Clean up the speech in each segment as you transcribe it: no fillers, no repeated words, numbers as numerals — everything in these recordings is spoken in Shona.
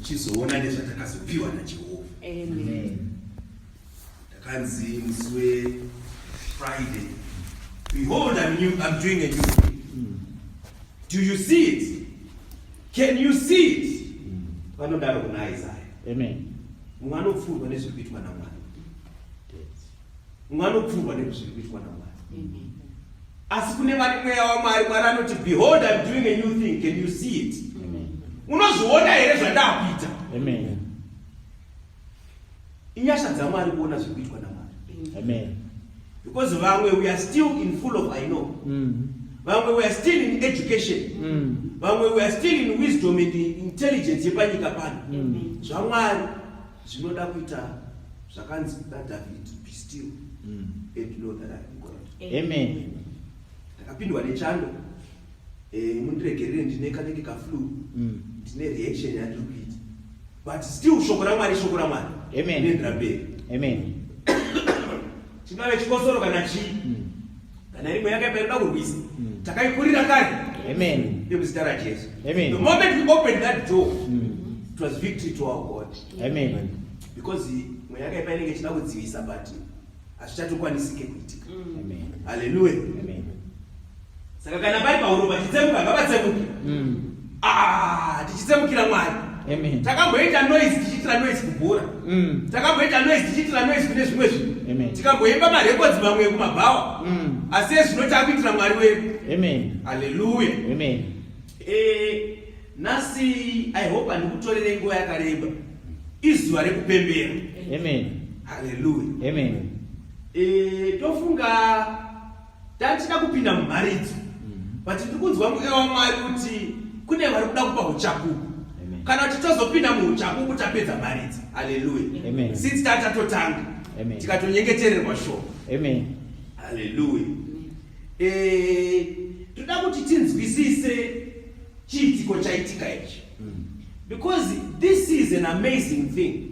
tichizoona nezvatakazopiwa naJehovha. Amen. Takanzi musi Friday, behold, I'm doing a new thing. Do you see it? Can you see it? Vanodaro kuna Isaiah. Amen. Mumwe anopfurwa nezviri kuitwa naMwari. Mumwe anopfurwa nezviri kuitwa naMwari. Asi kune vane mweya waMwari, Mwari anoti, behold, I'm doing a new thing. Can you see it? Unozviona here zvandakuita? Amen. Inyasha dzaMwari kuona zviri kuitwa naMwari. Amen. Because vamwe we are still in full of I know. Vamwe we are still in education. Vamwe we are still in wisdom and intelligence yepanyika pano. ZvaMwari zvinoda kuita zvakanzi naDavid, be still and know that I am God. Amen. Ndakapindwa nechando, mundiregerere ndine kanenge kaflu, ndine reaction yandiri kuita. But still shoko raMwari, shoko raMwari. Amen. Nendira mberi. Amen. Chingave chikosoro kana chii, kana rimwe yakaperera kurwisa, takaikurira kare. Amen. Muzita raJesu. Amen. The moment we opened that door, it was victory to our God. Amen. Because mweya yakaipa inenge ichida kudzivisa, but hazvichatokwanisike kuitika. Amen. Hallelujah. Amen. Saka kana pai pauro vachitsemuka ngavatsemuke. Tichitsemukira Mwari. Amen. Takamboita noise tichitira noise kubhora. Takamboita noise tichitira noise kune zvimwe zvinhu. Amen. Tikamboimba marecords mamwe ekumabhawa. Asi ezvino takuitira Mwari wedu. Amen. Hallelujah. Amen. Nasi I hope andikutorere nguva yakareba. Izuva rekupembera. Amen. Hallelujah. Amen. Tofunga tachida kupinda mumharidzo. But ndikunzwa mweya waMwari kuti kune vari kuda kupa uchapupu. Kana kuti tozopinda muuchapupu tapedza mharidzi. Hallelujah. Amen. Since tatotanga. Amen. Tikatonyengetererwa shoko. Amen. Hallelujah. Toda kuti tinzwisise chiitiko chaitika ichi. Because this is an amazing thing.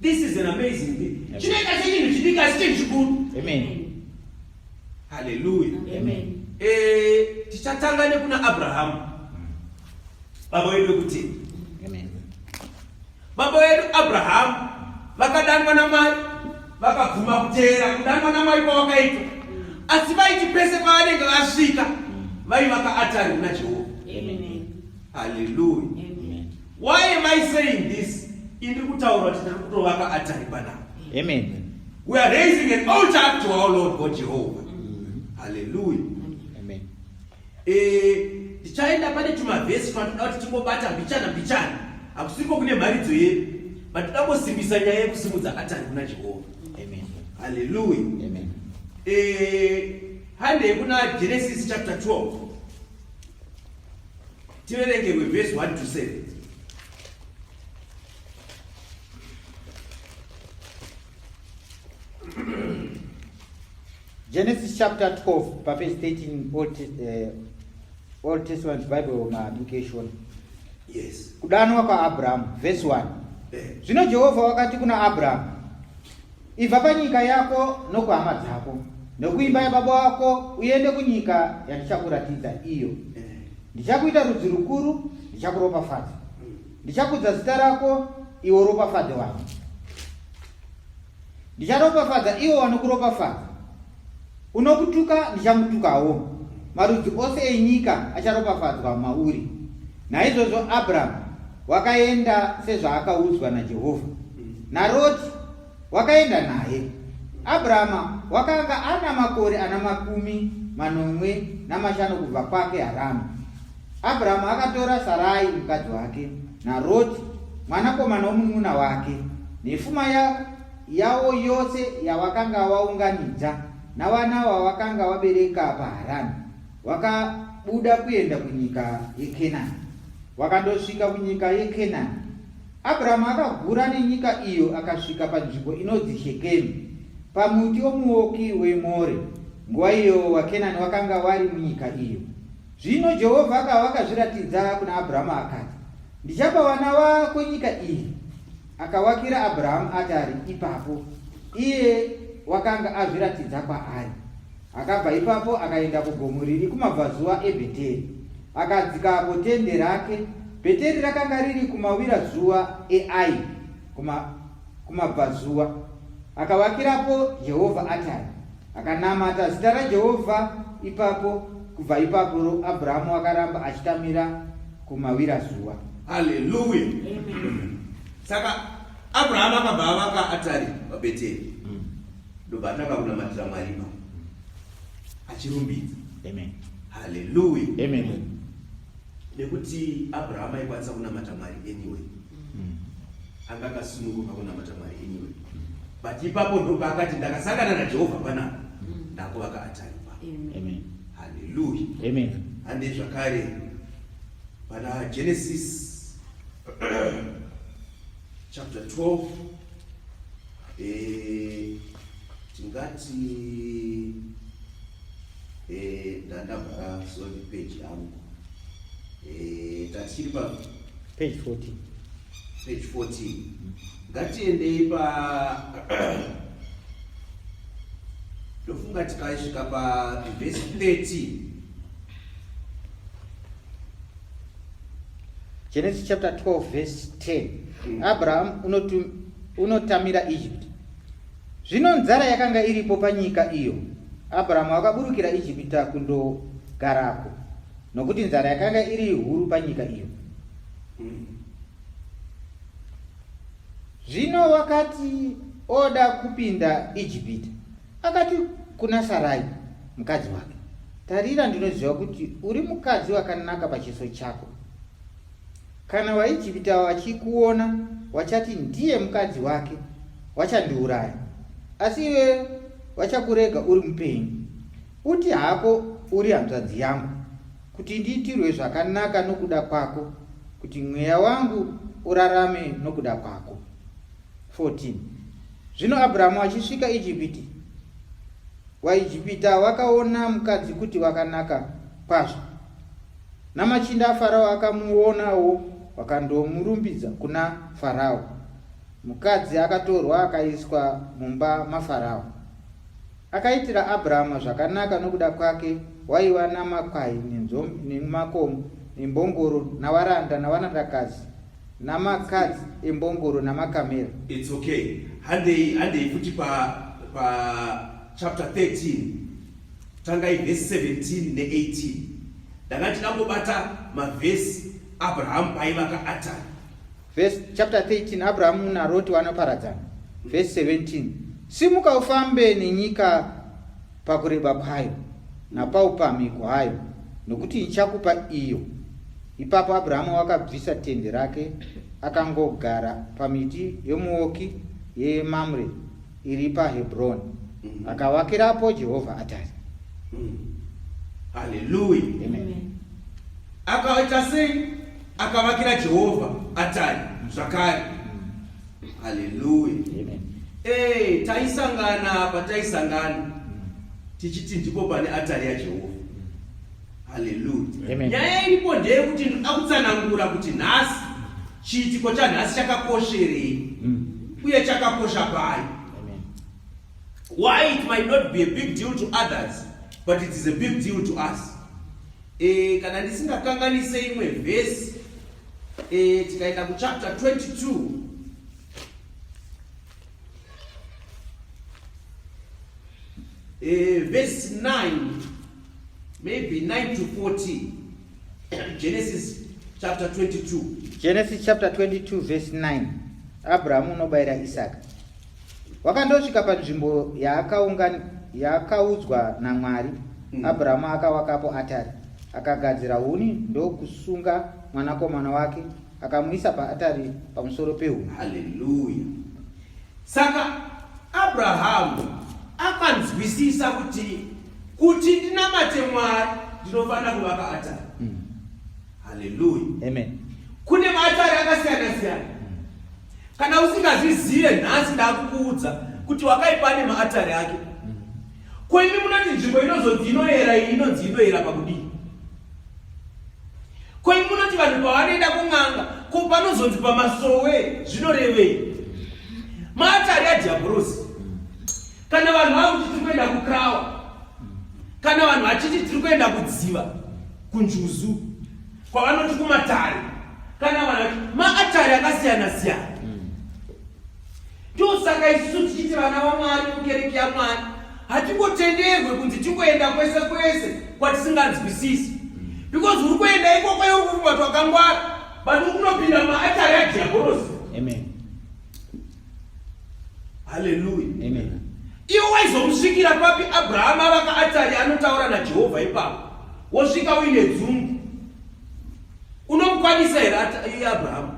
This is an amazing thing. Chinoita sechinhu chidiki asi chinhu chikuru. Amen. Hallelujah. Amen. Tichatanga nekuna Abraham. Baba wedu kuti. Amen. Baba wedu Abraham vakadanwa naMwari, vakabvuma kuteera kudanwa naMwari kwavakaita. Asi vaiti pese pavanenge vasvika, vaivaka atari kuna Jehovha. Amen. Hallelujah. Amen. Why am I saying this? Indiri kutaura kuti tiri kutovaka atari panapa. Amen. We are raising an altar to our Lord God Jehovah. Hallelujah. Amen. Tichaenda pane tumavhesi twatoda kuti tingobata mbichana. Hakusiko kune mharidzo yedu, but toda kusimbisa nyaya yekusimudza atari kuna Jehovha. Amen. Hallelujah. Amen. Hande kuna Genesis chapter 12. Tiverenge verse 1 to 7. Genesis chapter 12, verse 13, Old Testament Bible education. Yes. Kudanwa kwa Abraham, verse 1. Zvino Jehovha wakati kuna Abraham, ibva panyika yako nokuhama dzako, nokuimba yababa wako, uende kunyika yandichakuratidza iyo. Ndichakuita rudzi rukuru, ndichakuropafadza. Ndichakudza zita rako, iwo ropafadze wangu. Ndicharopafadza iwo wanokuropafadza. Unokutuka ndichamutukawo. Marudzi ose enyika acharopafadzwa mauri. Naizvozvo Abraham wakaenda sezvaakaudzwa naJehovha. naRoti wakaenda naye. Abrahama wakanga ana makore ana 15 kubva kwake Haramu. Abrahama akatora Sarai mukadzi wake, naRoti mwanakomana womunun'una wake, nepfuma yavo yose yavakanga vaunganidza, navana vavakanga vabereka paHarani. Wakabuda kuenda kunyika yeKenani. Wakandosvika kunyika yeKenani. Abrahama akagura nenyika iyo akasvika panzvimbo inonzi Shekemu, pamuti womuouki weMore. Nguva iyo vaKenani vakanga vari munyika iyo. Zvino Jehovha akava akazviratidza kuna Abrahama akati, ndichapa vana vako nyika iyi. Akavakira Abrahamu atari ipapo, iye wakanga azviratidza kwaari. Akabva ipapo akaenda kugomo riri kumabvazuva eBheteri, akadzikapo tende rake, Bheteri rakanga riri kumawirazuva eAi, kumabvazuva. Akavakirapo Jehovha atari, akanamata zita raJehovha ipapo. Kubva ipapo Abrahamu akaramba achitamira kumawirazuva. Haleluya. Amen. Saka Abrahamu akabva avaka atari paBheteri. Ndobva atanga kunamatira Mwari ipapo, achirumbidza. Amen. Haleluya. Amen. Nekuti Abrahamu aikwanisa kunamata Mwari anyway. Anga akasununguka kunamata Mwari anyway. But ipapo ndobva akati ndakasangana naJehovha panapa, ndakuvaka atari ipapo. Amen. Haleluya. Amen. Ande zvakare pana Genesis chapter 12 tingati ndandabva sorry page yangu tachiri pa page 14 ngatiendei pa ndofunga tikaisvika pa verse 13. Genesis chapter 12 verse 10. Abraham unotamira Egypt. Zvino nzara yakanga iripo panyika iyo. Abrahamu akaburukira Egypta kundogarako, nokuti nzara yakanga iri huru panyika iyo. Zvino wakati oda kupinda Egypta, akati kuna Sarai mukadzi wake, tarira, ndinoziva kuti uri mukadzi wakanaka pachiso chako. Kana vaIjipita vachikuona vachati ndiye mukadzi wake, vachandiuraya. Asi iwe vachakurega uri mupenyu. Uti hako uri hanzvadzi yangu, kuti ndiitirwe zvakanaka nokuda kwako, kuti mweya wangu urarame nokuda kwako. 14. Zvino Abrahamu achisvika Ijipiti, vaIjipita vakaona mukadzi kuti wakanaka kwazvo. Namachinda aFarao akamuonawo, vakandomurumbidza kuna Farao. Mukadzi akatorwa akaiswa mumba maFarao. Akaitira Abrahamu zvakanaka nokuda kwake, waiva namakwai nemakomo nembongoro navaranda navanandakazi namakadzi embongoro namakamera. It's okay. Handei futi pa chapter 13 tangai verse 17 ne18. Ndangati ndambobata mavhesi Abraham paivaka atari. Verse chapter 13, Abrahamu naRoti vanoparadzana. Verse 17, simuka ufambe nenyika pakureba kwayo napaupamhi hwayo, nokuti ndichakupa iyo. Ipapo Abrahamu akabvisa tende rake akangogara pamiti yomuoki yeMamre iri paHebhroni, akavakirapo Jehovha atari. Haleluya. Amen. Akaita sei? Akavakira Jehovha atari zvakare. Haleluya. Amen. Taisangana tichiti ndipo pane atari yaJehovha. Haleluya. Nyaya iripo ndeyekuti akutsanangura kuti nhasi chiitiko chanhasi chakakosherei uye chakakosha pai. Why it might not be a big deal to others, but it is a big deal to us. Kana ndisingakanganise imwe verse tikaenda ku chapter 22 verse 9, maybe 9 to 14. Genesis chapter 22. Genesis chapter 22 verse 9. Abrahamu unobayira Isaka. Wakandosvika panzvimbo yaakaudzwa naMwari. Abrahamu akawakapo atari, akagadzira huni ndokusunga mwanakomana wake, akamuisa paatari pamusoro pehuni. Haleluya. Saka Abrahamu akanzwisisa kuti ndinamate Mwari ndinofanira kuvaka atari. Haleluya. Amen. Kune maatari akasiyana siyana. Kana usingazvizive nhasi ndakukuudza kuti wakaipane maatari ake. Kwemi munoti nzvimbo inozodzi inoyera inonzi inoyera pakudii. Kwemi munoti vanhu pavanoenda kun'anga ko panozonzi pamasowe zvinorevei. Maatari aJabhurosi. Kana vanhu vakuti tiri kuenda kuKrawa, kana vanhu vachiti tiri kuenda kudziva kunjuzu, kwavanoti kumatare, maatari akasiyana-siyana. Ndosaka isusu tichiti vana vaMwari mukereke yaMwari hatingotenderwe kunzi tingoenda kwese kwese kwatisinganzwisisi, because uri kuenda ikoko uri kufumba twakangwara, but uri kunopinda maatari adhiabhorosi. Amen. Hallelujah. Amen. Iwe waizomusvikira papi Abrahama avaka atari anotaura naJehovha ipapo, wosvika uine dzungu, unomukwanisa here iye Abrahama?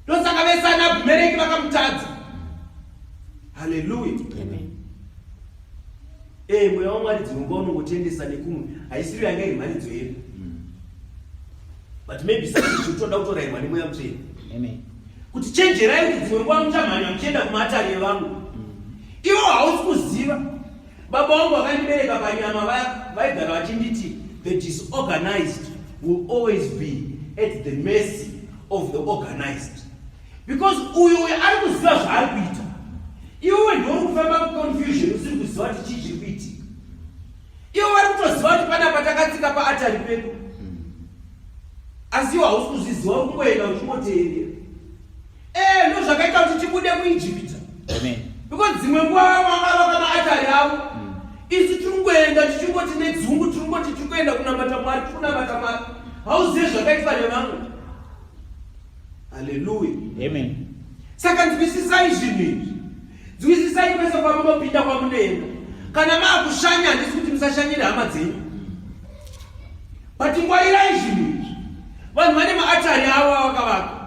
Ndosaka vese ana Abhimereki vakamutadza. Hallelujah. Amen. Mweya waMwari dzimwe unongotendesa nekumwe haisiri yanga iri mharidzo yedu, but maybe sati toda kutorayirwa nemweya mutsvene. Amen. Kuti chenjerai kuti dzimwe nguva muchamhanya muchienda kumatari evangu. Ivo hausi kuziva. Baba vangu vakandibereka panyama vaigara vachinditi, the disorganized will always be at the mercy of the organized. Because uyo ari kuziva zvaari kuita, iwe ndori kufamba muconfusion usiri kuziva kuti chii chiri kuitika. Iwe vari kutoziva kuti pana patakatsika paatari pedu, asi iwe hausi kuzviziva, uri kungoenda uchingoteerera. Ndo zvakaita kuti tibude muIjipita. Amen. Because dzimwe nguva vakavaka maatari avo, isu tiringoenda tichingoti nedzungu, tiringoti tikuenda kunamata Mwari, tikunamata Mwari, hauzive zvakaitwa nevamwe. Hallelujah. Amen. Saka nzwisisai zvinhu izvi, nzwisisai kwese kwamunopinda kwamunoenda. Kana maakushanya handisi kuti musashanyire hama dzenyu, but ngwarirai zvinhu izvi. Vanhu vane maatari avo avakavaka.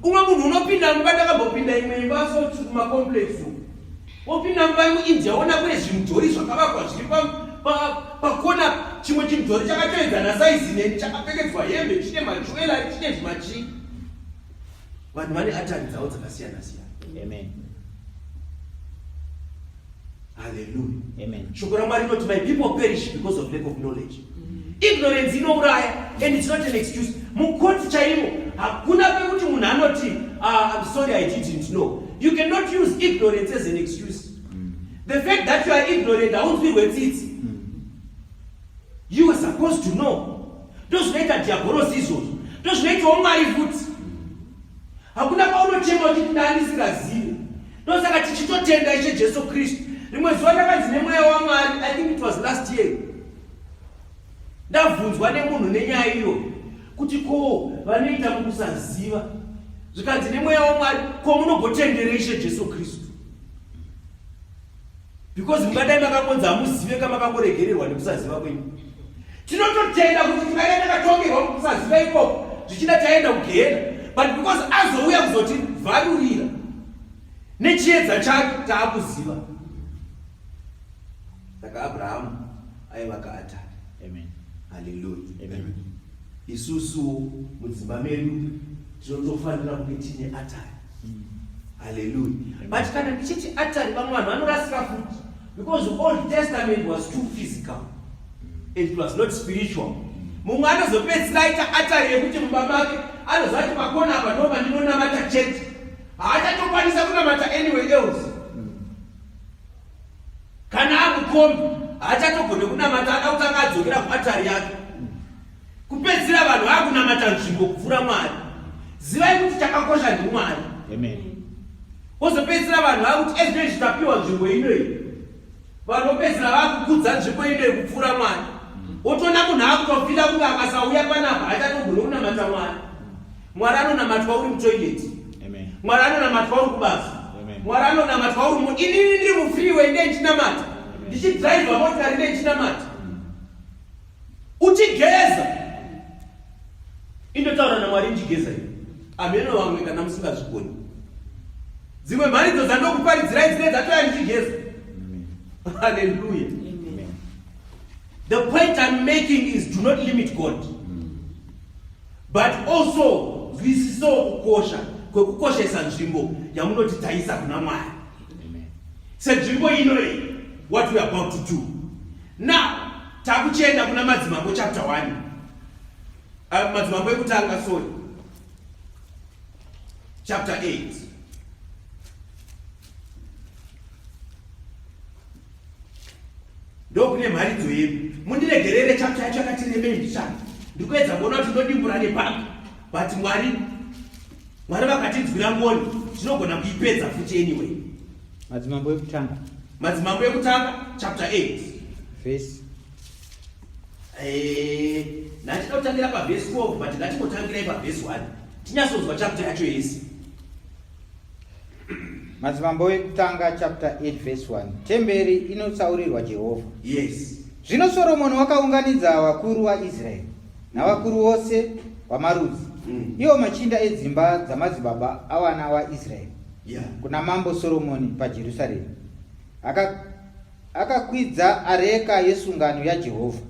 Umwe munhu unopinda mumba, ndakambopinda imwe imba soti kumacomplex uku, wopinda mumba muIndia wona kune zvimudhori zvakavakwa zviri pakona, chimwe chimudhori chakatoedzana saizi neni, chakapfekedzwa hembe, chine majwelari, chine zvimachii. Vanhu vane atari dzavo dzakasiyana-siyana. Amen. Hallelujah. Amen. Shoko raMwari rinoti my people perish because of lack of knowledge. Ignorance inouraya, and it's not an excuse. Mukoti chaimo hakuna pekuti munhu anoti I'm sorry I didn't know. You cannot use ignorance as an excuse. The fact that you are ignorant haunzwi rwetsitsi. You were supposed to know. Ndozvinoita diabhorosi izvozvo, ndozvinoitawo Mwari futi. Hakuna paunochema uchiti ndaandisingazivi. Ndosaka tichitotenda Ishe Jesu Kristu. Rimwe zuva ndakanzi nemweya waMwari, I think it was last year, ndabvunzwa nemunhu nenyaya iyo kuti ko vanoita mukusaziva, zvikanzi nemweya waMwari, ko munogotendera Ishe Jesu Kristu? Because mungadai makangonzi hamuzive kamakamboregererwa nekusaziva kwenyu. Tinototenda kuti tingadai takatongerwa mukusaziva ikoko zvichida taenda kugehena, but because azouya kuzotivharurira nechiedza chake taakuziva. Saka Abrahamu aivaka atari. Amen. Hallelujah. Amen. Isusu mudzimba medu tinotofanira kunge tine atari. Hallelujah. But kana ndichiti atari, vamwe vanhu vanorasika futi, because the Old Testament was too physical, it was not spiritual. Mumwe anozopedzisira aita atari yekuti mumba make anozati pakona apa ndoma ndinonamata church, haachatokwanisa kunamata anywhere else. Kana akukombi haachatogone kunamata, ada kuti akadzokera kuatari yake. Kupedzisira vanhu vakunamata nzvimbo kupfuura Mwari. Zivai kuti chakakosha ndiMwari. Amen. Wozopedzisira vanhu vakuti ezvinenge zvitapiwa nzvimbo inoyi, vanopedzisira vakukudza nzvimbo inoyi kupfuura Mwari. Wotoona munhu akutopinda kunge akasauya panapa haachatogone kunamata Mwari. Mwari anonamatwa uri mutoileti. Amen. Mwari anonamatwa uri kubasa. Mwari anonamatwa uri inini ndiri mufreeway ndechinamata, ndichidhiraivha motikari ndechinamata, uchigeza indotaura naMwari ndichigeza iyo. Ameno vamwe kana musingazvikoni. Dzimwe mharidzo dzandokuparidzirai dzine dzatoya ndichigeza. Hallelujah. Amen. The point I'm making is do not limit God, but also nzwisiso kukosha kwekukoshesa nzvimbo yamunoti taisa kuna Mwari. Senzvimbo inoyi, what we are about to do now, takuchenda kuna Madzimambo chapter 1, Madzimambo ekutanga, sorry, chapter 8. Ndokune mharidzo yedu. Mundiregerere chapter yacho yakati remei ndishanda. Ndikuedza kuona kuti ndodimbura nebhanga, but Mwari Mwari vakatinzwira ngoni, tinogona kuipedza futi anyway. Madzimambo ekutanga chapter 8 verse. Natinoda kutangira paverse 12 but ngatingotangirai paverse 1. Tinyasonzwa chapter yacho yese. Madzimambo ekutanga chapter 8 verse 1. Temberi inotsaurirwa Jehovha. Yes. Zvino Soromoni wakaunganidza vakuru vaIsraeri navakuru vose vamarudzi, ivo machinda edzimba dzamadzibaba avana vaIsraeri, kuna mambo Soromoni paJerusarema. Akakwidza areka yesungano yaJehovha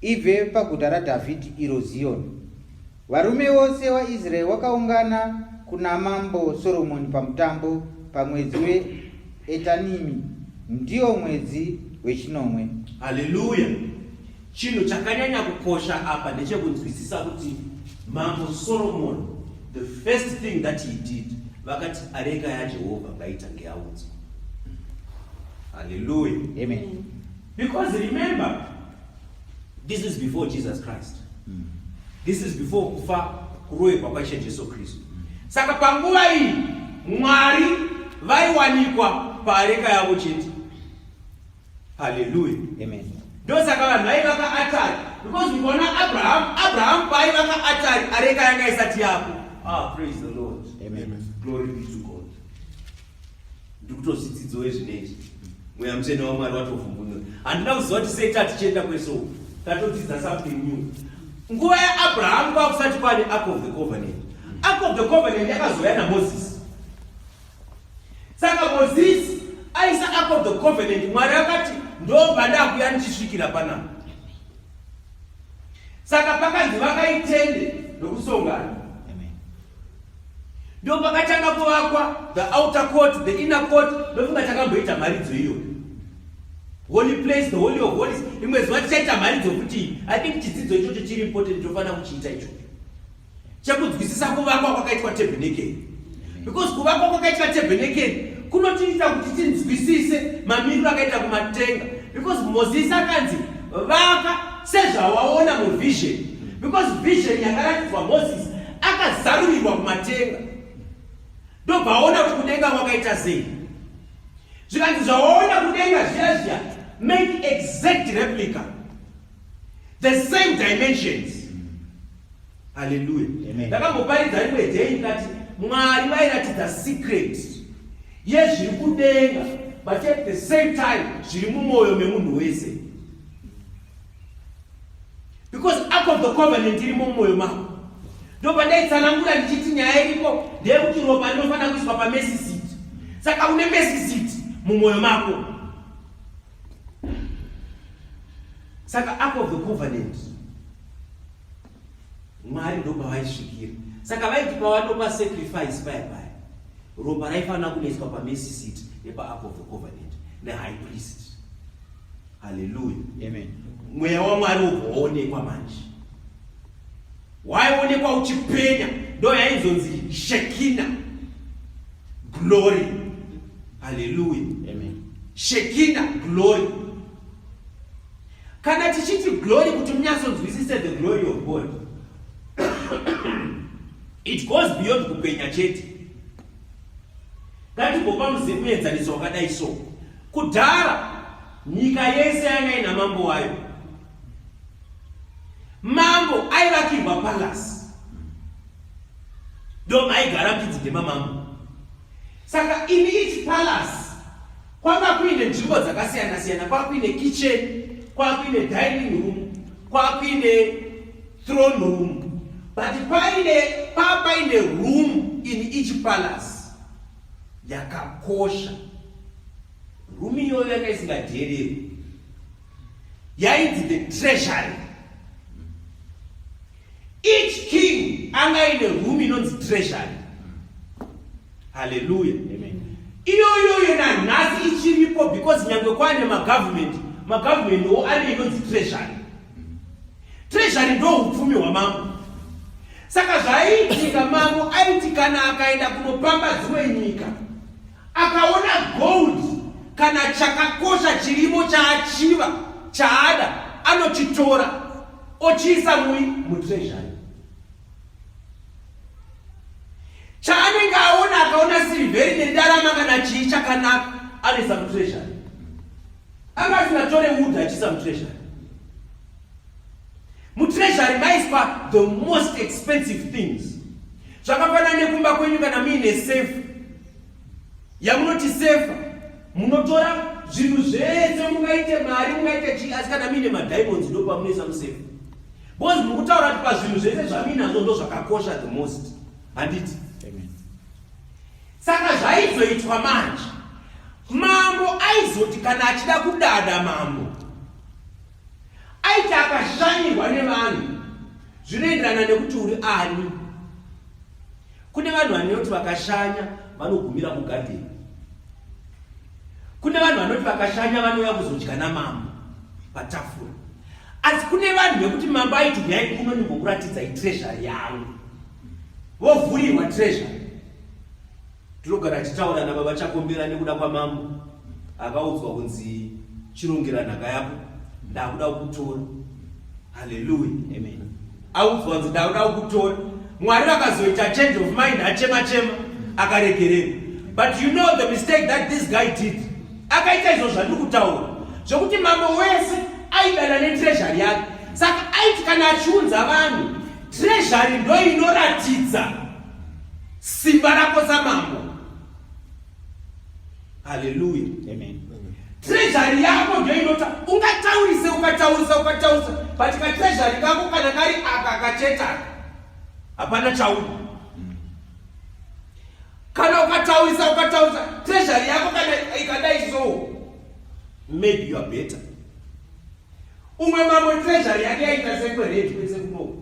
ibve paguta raDhavhidhi iro Zioni. Varume vose vaIsraeri vakaungana kuna mambo Soromoni pamutambo pamwedzi weEtanimi, ndiyo mwedzi wechinomwe. Haleluya. Chinhu chakanyanya kukosha apa ndechekunzwisisa kuti mambo Solomon, the first thing that he did, vakati areka yaJehovha ngaitange yaunzwa. Hallelujah. Amen. Because remember, this is before Jesus Christ. This is before kufa kurohekwa kwaIshe Jesu Kristu. Saka panguva iyi Mwari vaiwanikwa paareka yavo chete. Hallelujah. Amen. Ndosaka vanhu vaivaka atari, because ndikuona Abraham paivaka atari areka yanga isati yapo. Praise the Lord. Amen. Glory be to God. Ndikutodzidzo wezvinezvi. Mweya mutsvene waMwari watovhungunura. Handina kuziva kuti sei tichienda kweSou. Tatodzidza something new. Nguva yaAbraham kwakusati kwane Ark of the Covenant. Ark of the Covenant yakazouya naMozisi. Saka Mozisi aisa Ark of the Covenant, Mwari akati ndobva ndakuya ndichisvikira panapa. Saka pakanzi vakaitende ndokusongana. Ndo pakatanga kuvakwa the outer court, the inner court, ndofunga takamboita mharidzo iyo. Holy place, the holy of holies. Imwe zuva tichaita mharidzo kuti I think chidzidzo ichocho chiri important tofana kuchiita icho. Chakunzwisisa kuvakwa kwakaitwa tabernacle. Because kuvakwa kwakaitwa tabernacle kunotiita kuti tinzwisise mamiriro akaita kumatenga. Because Moses akanzi vaka sezvawaona muvision. Because vision yakaratidzwa Moses akazarurirwa kumatenga. Ndobvaona kuti kudenga kwakaita sei. Zvikanzi zvawaona kudenga zviya make exact replica, the same dimensions. Hallelujah. Ndakamboparidza rimwe day ngati Mwari vairatidza secret yezviri kudenga, but at the same time zviri mumwoyo memunhu wese. Because Ark of the Covenant iri mumwoyo mako. Ndopandaitsanangura ndichiti nyaya iripo ndeyekuti ropa rinofanira kuiswa pamercy seat. Saka une mercy seat mumwoyo mako. Saka Ark of the Covenant Mwari ndopa vaisvikira. Saka vaiti pavanopa sacrifice paya ropa raifanira kunoiswa pamercy seat yepaArk of the Covenant nehigh priest. Hallelujah. Amen. Mweya waMwari wobvaonekwa manje. Waionekwa uchipenya, ndo yaizonzi Shekinah glory. Hallelujah. Amen. Shekinah glory. Kana tichiti glory kuti munyasonzwisise the glory of God, it goes beyond kupenya chete. Ngatimbopa muenzaniso wakadai so. Kudhara nyika yese yanga ina mambo wayo. Mambo aivakirwa palace. Ndo maigara mchidzidema mambo. Saka in each palace kwanga kuine nzvimbo dzakasiyana-siyana. Kwanga kuine kitchen, kwanga kuine dining room, kwanga kuine throne room. But paine room in each palace yakakosha. Room iyoyo yanga isingadhererwi. Yainzi the treasury. Each king anga ine room inonzi treasury. Hallelujah. Amen. Iyoyo na nhasi ichiripo because nyangwe kwane magovernment wo ane inonzi treasury. Treasury ndo upfumi hwamambo. Saka zvaiitika mambo aiti kana akaenda kunopamba dzimwe nyika akaona gold kana chakakosha chirimo chaachiva chaada anochitora ochiisa mutreasury. kana chii chakanaka anoisa mutreasury. Anga asingatore wood achiisa mutreasury. Mutreasury maiswa the most expensive things. Zvakafanana nekumba kwenyu kana muine safe yamunoti sefa, munotora zvinhu zvese, mungaite mari, mungaite chii, asi kana muine madiamonds ndo pamunoisa musefa. Because mukutaura kuti pazvinhu zvese zvamuinazvo ndo zvakakosha the most. Handiti? Amen. Saka zvaizoitwa manje, mambo aizoti kana achida kudada mambo aiti akashanyirwa nevanhu zvinoenderana nekuti uri ani. Kune vanhu vanoti vakashanya vanogumira kugadheni. Kune vanhu vanoti vakashanya vanouya kuzodya namambo patafura. Asi kune vanhu vekuti mambo aiti uyai kuno ndimbokuratidza treasury yangu, vovhurirwa treasury. Tinogara tichitaura nababa Chakombera nekuda kwamambo, akaudzwa kunzi chirongera nhaka yako, ndakuda kukutora. Hallelujah. Amen. Audzwa kunzi ndakuda kukutora. Mwari vakazoita change of mind, achema akaregerera. But you know the mistake that this guy did. Akaita izvo zvandiri kutaura zvokuti mambo wese aidana netreasury yake. Saka aiti kana achiunza vanhu, treasury ndo inoratidza simba rako samambo. Hallelujah. Amen. Treasury yako ndio inota ukataurisa but ka treasury kako kana kari akakacheta hapana chauri. Kana ukataurisa treasury yako kana ikadai so, maybe you are better. Umwe mambo treasury yake yaita sekwereti kwese kuno.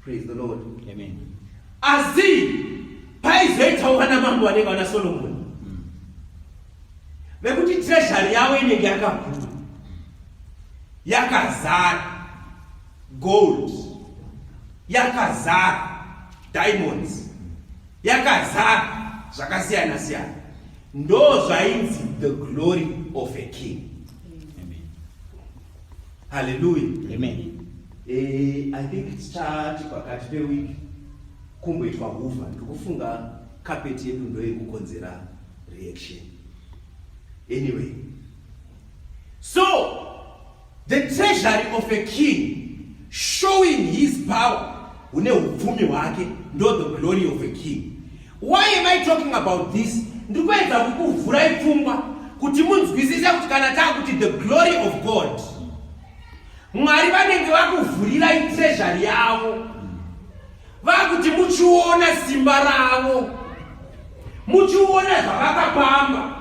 Praise the Lord. Amen. Azi paizoita wana mambo anenge wana Solomon. Vekuti treasury yavo inenge yakakura, yakazara gold, yakazara diamonds, yakazara zvakasiyana siyana. Ndo zvainzi the glory of a king. Amen. Hallelujah. Amen. I think it's church pakati pewiki kumboitwa huvha, ndikufunga carpet yedu ndo iri kukonzera reaction. Anyway, so the treasury of a king showing his power, une upfumi wake, ndo the glory of a king. Why am I talking about this? Ndikuedza kukuvhura ipfungwa kuti munzwisise kuti kana takuti the glory of God, Mwari vanenge vakuvhurira treasury yavo, vakuti muchiona simba ravo, muchiona zvavakapamba.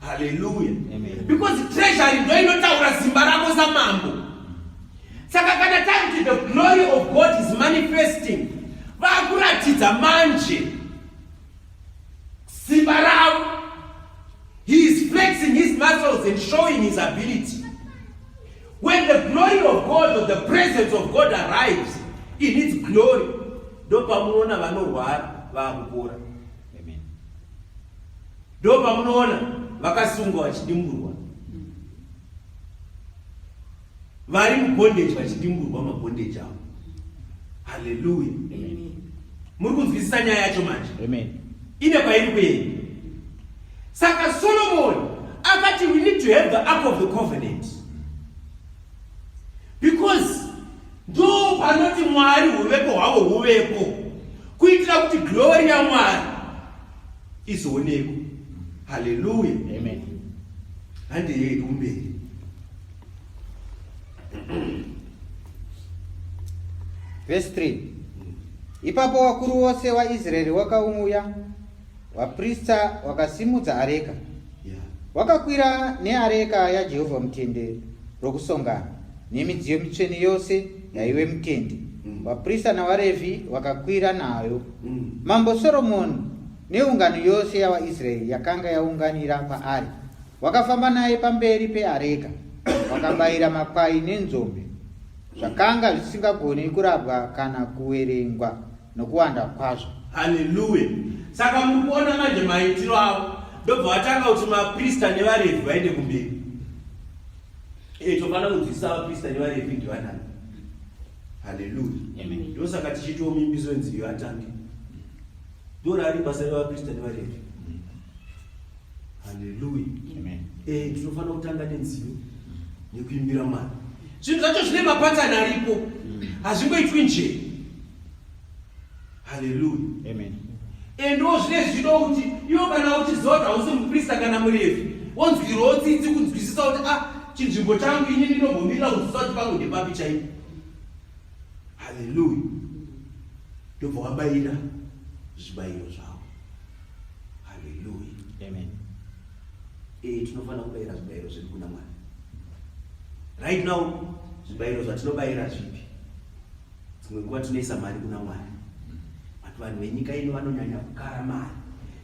Hallelujah. Amen. Because treasury ndo inotaura simba ravo samambo. Saka kana takuti the glory of God is manifesting, vakuratidza manje simba ravo. He is flexing his muscles and showing his ability. When the glory of God or the presence of God arrives in its glory, ndo pamunoona vanorwara vakupora. Amen. Ndo pamunoona vakasungwa vachidimburwa, vari mubondage vachidimburwa mabondage avo. Hallelujah. Amen. Muri kunzwisisa nyaya yacho manje? Amen. Ine pairi kuenda. Saka Solomon akati we need to have the ark of the covenant, because ndo panoti Mwari huvepo hwavo huvepo, kuitira kuti glory yaMwari izoonekwa. Hallelujah. Amen. Hande yedu mberi. Verse 3. Ipapo wakuru wose waIsraeri wakauya, vaprista wakasimudza areka. Yeah. Wakakwira neareka yaJehovha mutende rokusongana nemidziyo mitsvene yose yaive mutende. Vaprista navaRevhi vakakwira nayo. Mambo Soromoni neungano yose yavaIsraeri yakanga yaunganira paari wakafamba naye pamberi peareka, wakabayira makwai nenzombe zvakanga zvisingagoni kurabwa kana kuverengwa nokuwanda kwazvo. Hallelujah. Saka mukuona manje maitiro avo ndobva vatanga kuti maprista nevaRevhi vaende kumberi. Tofana kunzwisisa vaprista nevaRevhi ndivanani. Haleluya. Ndosaka tichitiwo mimbiso nziyo atangi. Dora ari basa revaprista nevaRevhi. Haleluya. Tinofana kutanga nenziyo nekuimbira Mwari. Zvinhu zvacho zvine mapatani aripo. Hazvingoitwi nje. Haleluya. Ndo zvine zvido kuti iwo kana uchizota hausi muprista kana muRevhi, wonzwirawo tsitsi kunzwisisa kuti chinzvimbo changu ini ndinogomirira kunzwisisa kuti pangu ndepapi chaipo. Haleluya. Ndobva wabayira zvibayiro zvavo. Haleluya. Tinofana kubayira zvibayiro zvedu kuna Mwari. Right now zvibayiro zvatinobayira zvipi? Dzimwe nguva tinoisa mari kuna Mwari. Vanhu venyika ino vanonyanya kukara mari.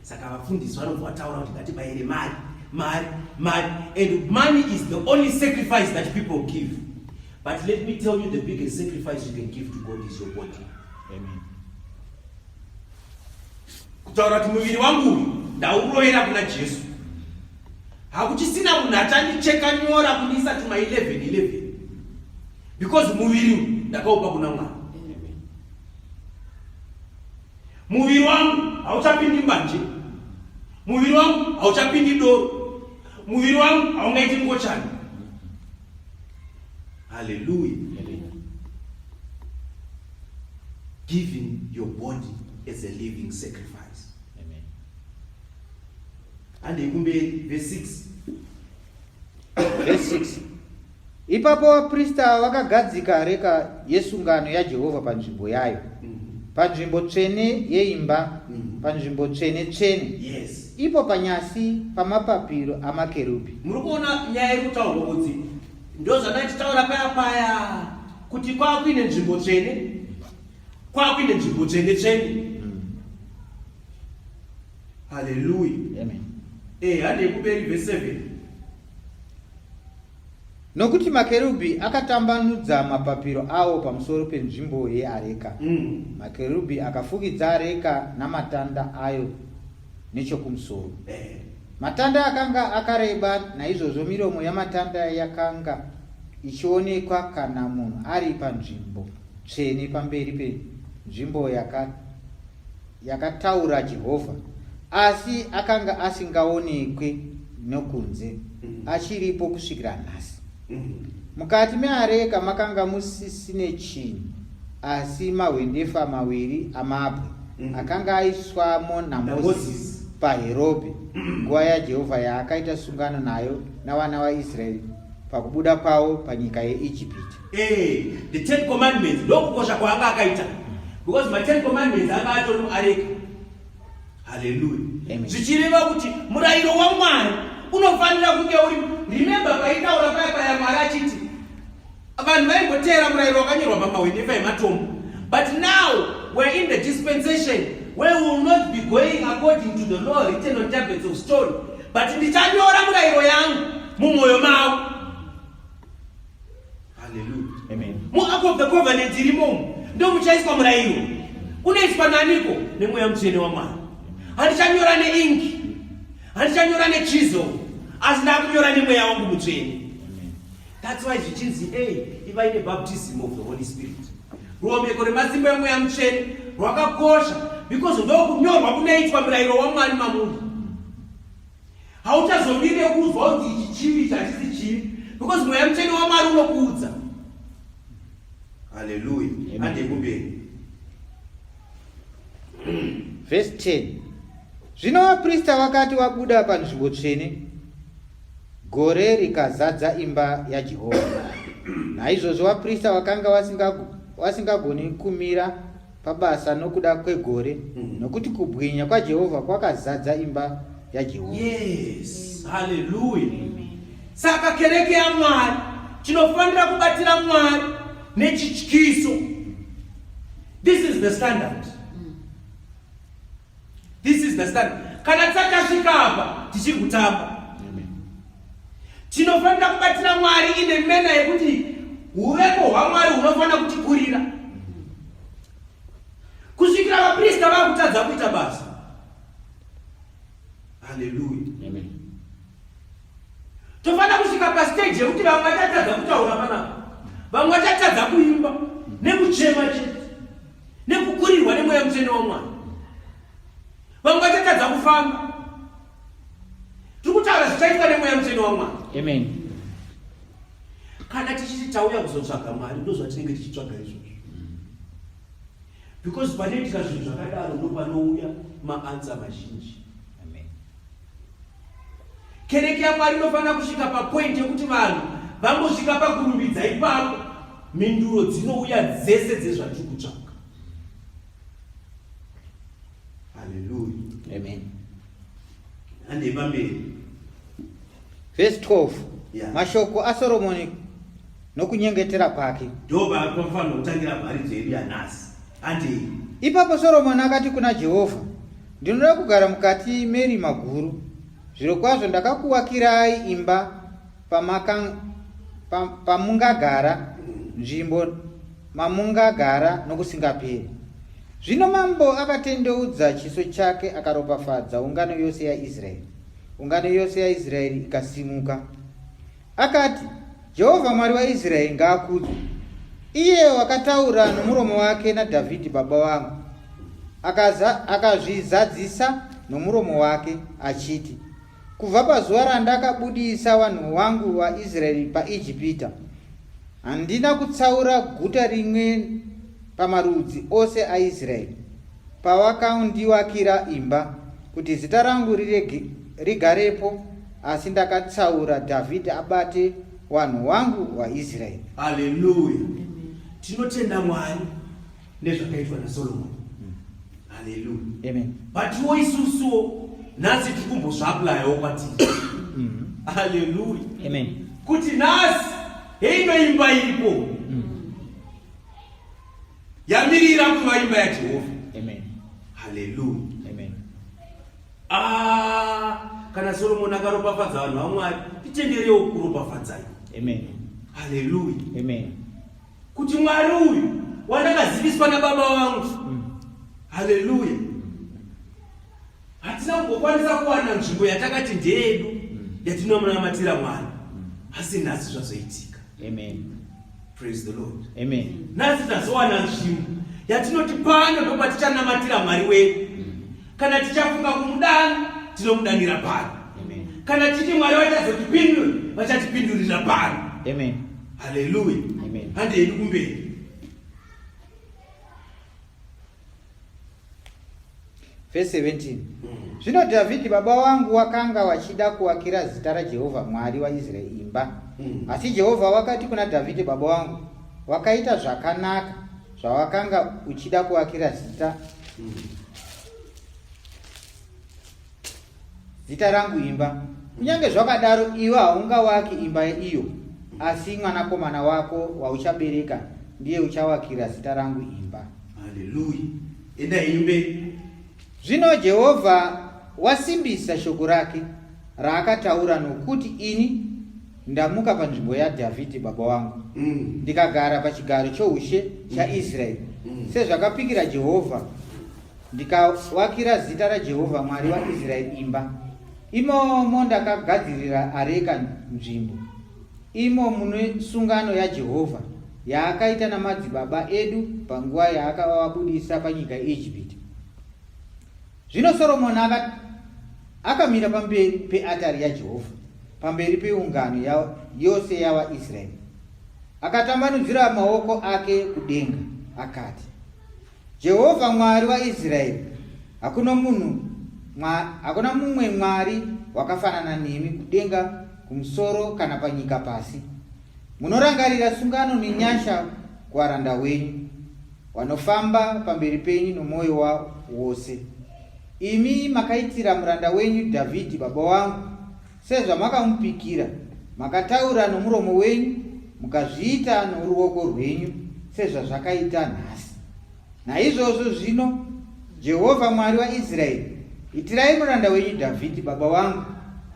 Saka vafundisi vanobva vataura kuti ngatibayire mari. And money is the only sacrifice that people give. But let me tell you, the biggest sacrifice you can give to God is your body. Kutaura kuti muviri wangu ndauroera kuna Jesu. Hakuchisina munhu achandicheka nyora kunisa tuma 11. Because muviri ndakaupa kuna Mwari. Muviri wangu hauchapindi mbanje. Muviri wangu hauchapindi doro. Muviri wangu haungaiti ngochani. Hallelujah. Giving your body as a living sacrifice. And verse 6. Ipapo vaprista vakagadzika reka yesungano yaJehovha panzvimbo yayo. Panzvimbo tsvene yeimba, panzvimbo tsvene. Yes. Ipo panyasi pamapapiro amakerubi. Muri kuona nyaya iri kutaurwa kuti ndo zvandachitaura paya kuti kwakuine nzvimbo tsvene, kwakuine nzvimbo tsvene. Hallelujah. Hande kuperi verse 7. Nokuti makerubi akatambanudza mapapiro awo pamusoro penzvimbo yeareka. Makerubi akafukidza areka namatanda ayo nechokumusoro. Matanda akanga akareba, naizvozvo miromo yamatanda yakanga ichionekwa kana munhu ari panzvimbo tsvene pamberi penzvimbo yakataura Jehovha, asi akanga asingaonekwe nokunze, achiripo kusvikira nhasi. Mukati meareka makanga musisine chinhu, asi mahwendefa maviri amabwe akanga aiswamo naMozisi paHorebhi nguva yaJehovha yaakaita sungano nayo navana vaIsraeri pakubuda kwavo panyika yeIjipiti. The 10 commandments ndokukosha kwaanga akaita, because my 10 commandments anga atori muareka. Hallelujah. Zvichireva kuti murayiro waMwari unofanira kunge uri. Remember paitaura paya Mwari achiti vanhu vaingotera murayiro wakanyorwa pamahwendefa ematombo. But now we're in the dispensation where we will not be going according to the law written on tablets of stone, but ndichanyora murayiro yangu mumwoyo mavo. Hallelujah. Mu-ark of the covenant irimo ndo muchaiswa murayiro. Unoiswa naniko? Nemweya mutsvene waMwari. Handichanyora neingi, handichanyora nechisel, asi ndakunyora nemweya wangu mutsvene. That's why zvichinzi iva ine baptism of the Holy Spirit. Ruomeko remasimba emweya mutsvene rwakakosha, because ndokunyorwa kunoitwa murayiro waMwari mamuri. Hauchazomire kuzwa kuti ichi chivi chachisi chivi, because mweya mutsvene waMwari unokuudza. Hallelujah. Ande kumberi. Verse 10. Zvino vaprista vakati vabuda panzvimbo tsvene, gore rikazadza imba yaJehovha. Naizvozvo vaprista vakanga vasingagoni kumira pabasa nokuda kwegore, nokuti kubwinya kwaJehovha kwakazadza imba yaJehovha. Yes. Hallelujah. Saka kereke yaMwari tinofanira kubatira Mwari nechityiso. This is the standard. This is the standard. Kana takasvika apa tichiri kutamba. Tinofanira kubatira Mwari ine mena yekuti uvepo hwaMwari hunofanira kutikurira. Kusvikira vaprista vakutadza kuita basa. Hallelujah. Amen. Tofanira kusvika pastage yekuti vamwe vachatadza kutaura panapa, vamwe vachatadza kuimba, nekuchema chete nekukurirwa nemweya mutsvene waMwari. Vamwe vachatadza kufamba. Tiri kutaura zvichaitwa nemweya mutsvene waMwari. Amen. Kana tichiti tauya kuzotsvaga Mwari, ndozvatinenge tichitsvaga izvozvo. Because panoitika zvinhu zvakadaro ndopanouya maansa mazhinji. Amen. Kereke yaMwari inofanira kusvika papoint yekuti vanhu vangosvika pakurumbidza ipapo, mhinduro dzinouya dzese dzezvatiri kutsvaga. Hallelujah. Amen. Handei pamberi. Verse 12. Yeah. Mashoko aSoromoni nokunyengetera kwake. Ndobva panofanira kutangira mhari dzedu yanhasi. Handei. Ipapo Soromoni akati kuna Jehovha, ndinoda kugara mukati merima guru. Zvirokwazvo ndakakuwakirai imba pamungagara, nzvimbo mamungagara nokusingaperi. Zvino mambo akatendeudza chiso chake akaropafadza ungano yose yaIsraeri. Ungano yose yaIsraeri ikasimuka. Akati, Jehovha Mwari waIsraeri ngaakudzwe, iye wakataura nomuromo wake naDhavhidhi baba wangu, akazvizadzisa nomuromo wake achiti, kubva pazuva randakabudisa vanhu vangu vaIsraeri paIjipita, handina kutsaura guta rimwe pamarudzi ose aIsraeri pavakandiwakira imba kuti zita rangu rigarepo, asi ndakatsaura Dhavhidhi abate vanhu vangu vaIsraeri. Haleluya. Tinotenda Mwari nezvakaitwa naSolomoni. Haleluya. Amen. But isusuwo nhasi tiri kumbozviaplayawo kwatiri. Haleluya. Amen. Kuti nhasi heino imba iripo yamirira kuva imba yaJehovha. Amen. Haleluya. Amen. Kana Solomoni akaropafadza vanhu vaMwari, titenderewo kuropafadzai. Amen. Haleluya. Amen. Kuti Mwari uyu wandakaziviswa nababa vangu. Haleluya. Hatina kungokwanisa kuwana nzvimbo yatakati ndeyedu yatinomunamatira Mwari, asi nhasi zvazoitika. Amen. Praise the Lord. Amen. Nhasi tazowana nzvimbo yatinoti pano ndopa tichanamatira Mwari wedu. Kana tichafunga kumudana, tinomudanira pano. Amen. Kana titi Mwari vachazotipindura, vachatipindurira pano. Amen. Haleluya. Amen. Handei kumberi. Verse 17. Zvino Dhavhidhi baba wangu wakanga wachida kuwakira zita raJehovha Mwari waIsraeri imba. Asi Jehovha wakati kuna Dhavhidhi baba wangu, wakaita zvakanaka zvawakanga uchida kuwakira zita rangu imba. Kunyange zvakadaro iwe haungawaki imba iyo, asi mwanakomana wako wauchabereka ndiye uchawakira zita rangu imba. Haleluya. Enda imbe. Zvino Jehovha wasimbisa shoko rake raakataura, nokuti ini ndamuka panzvimbo yaDhavhidhi baba wangu, ndikagara pachigaro choushe chaIsraeri, sezvakapikira Jehovha, ndikawakira zita raJehovha Mwari waIsraeri imba. Imomo ndakagadzirira areka nzvimbo, imo mune sungano yaJehovha yaakaita namadzibaba edu panguva yaakavabudisa panyika yeIjipiti. Zvino Soromoni akamira pamberi peatari yaJehovha, pamberi peungano yose yavaIsraeri, akatambanudzira maoko ake kudenga akati, Jehovha Mwari waIsraeri, hakuna mumwe Mwari wakafanana nemi kudenga kumusoro kana panyika pasi. Munorangarira sungano nenyasha kuvaranda wenyu vanofamba pamberi penyu nomwoyo wavo wose. Imi makaitira muranda wenyu Dhavhidhi baba wangu sezvamakamupikira, makataura nomuromo wenyu, mukazviita noruoko rwenyu sezvazvakaita nhasi. Naizvozvo zvino, Jehovha Mwari waIsraeri, itirai muranda wenyu Dhavhidhi baba wangu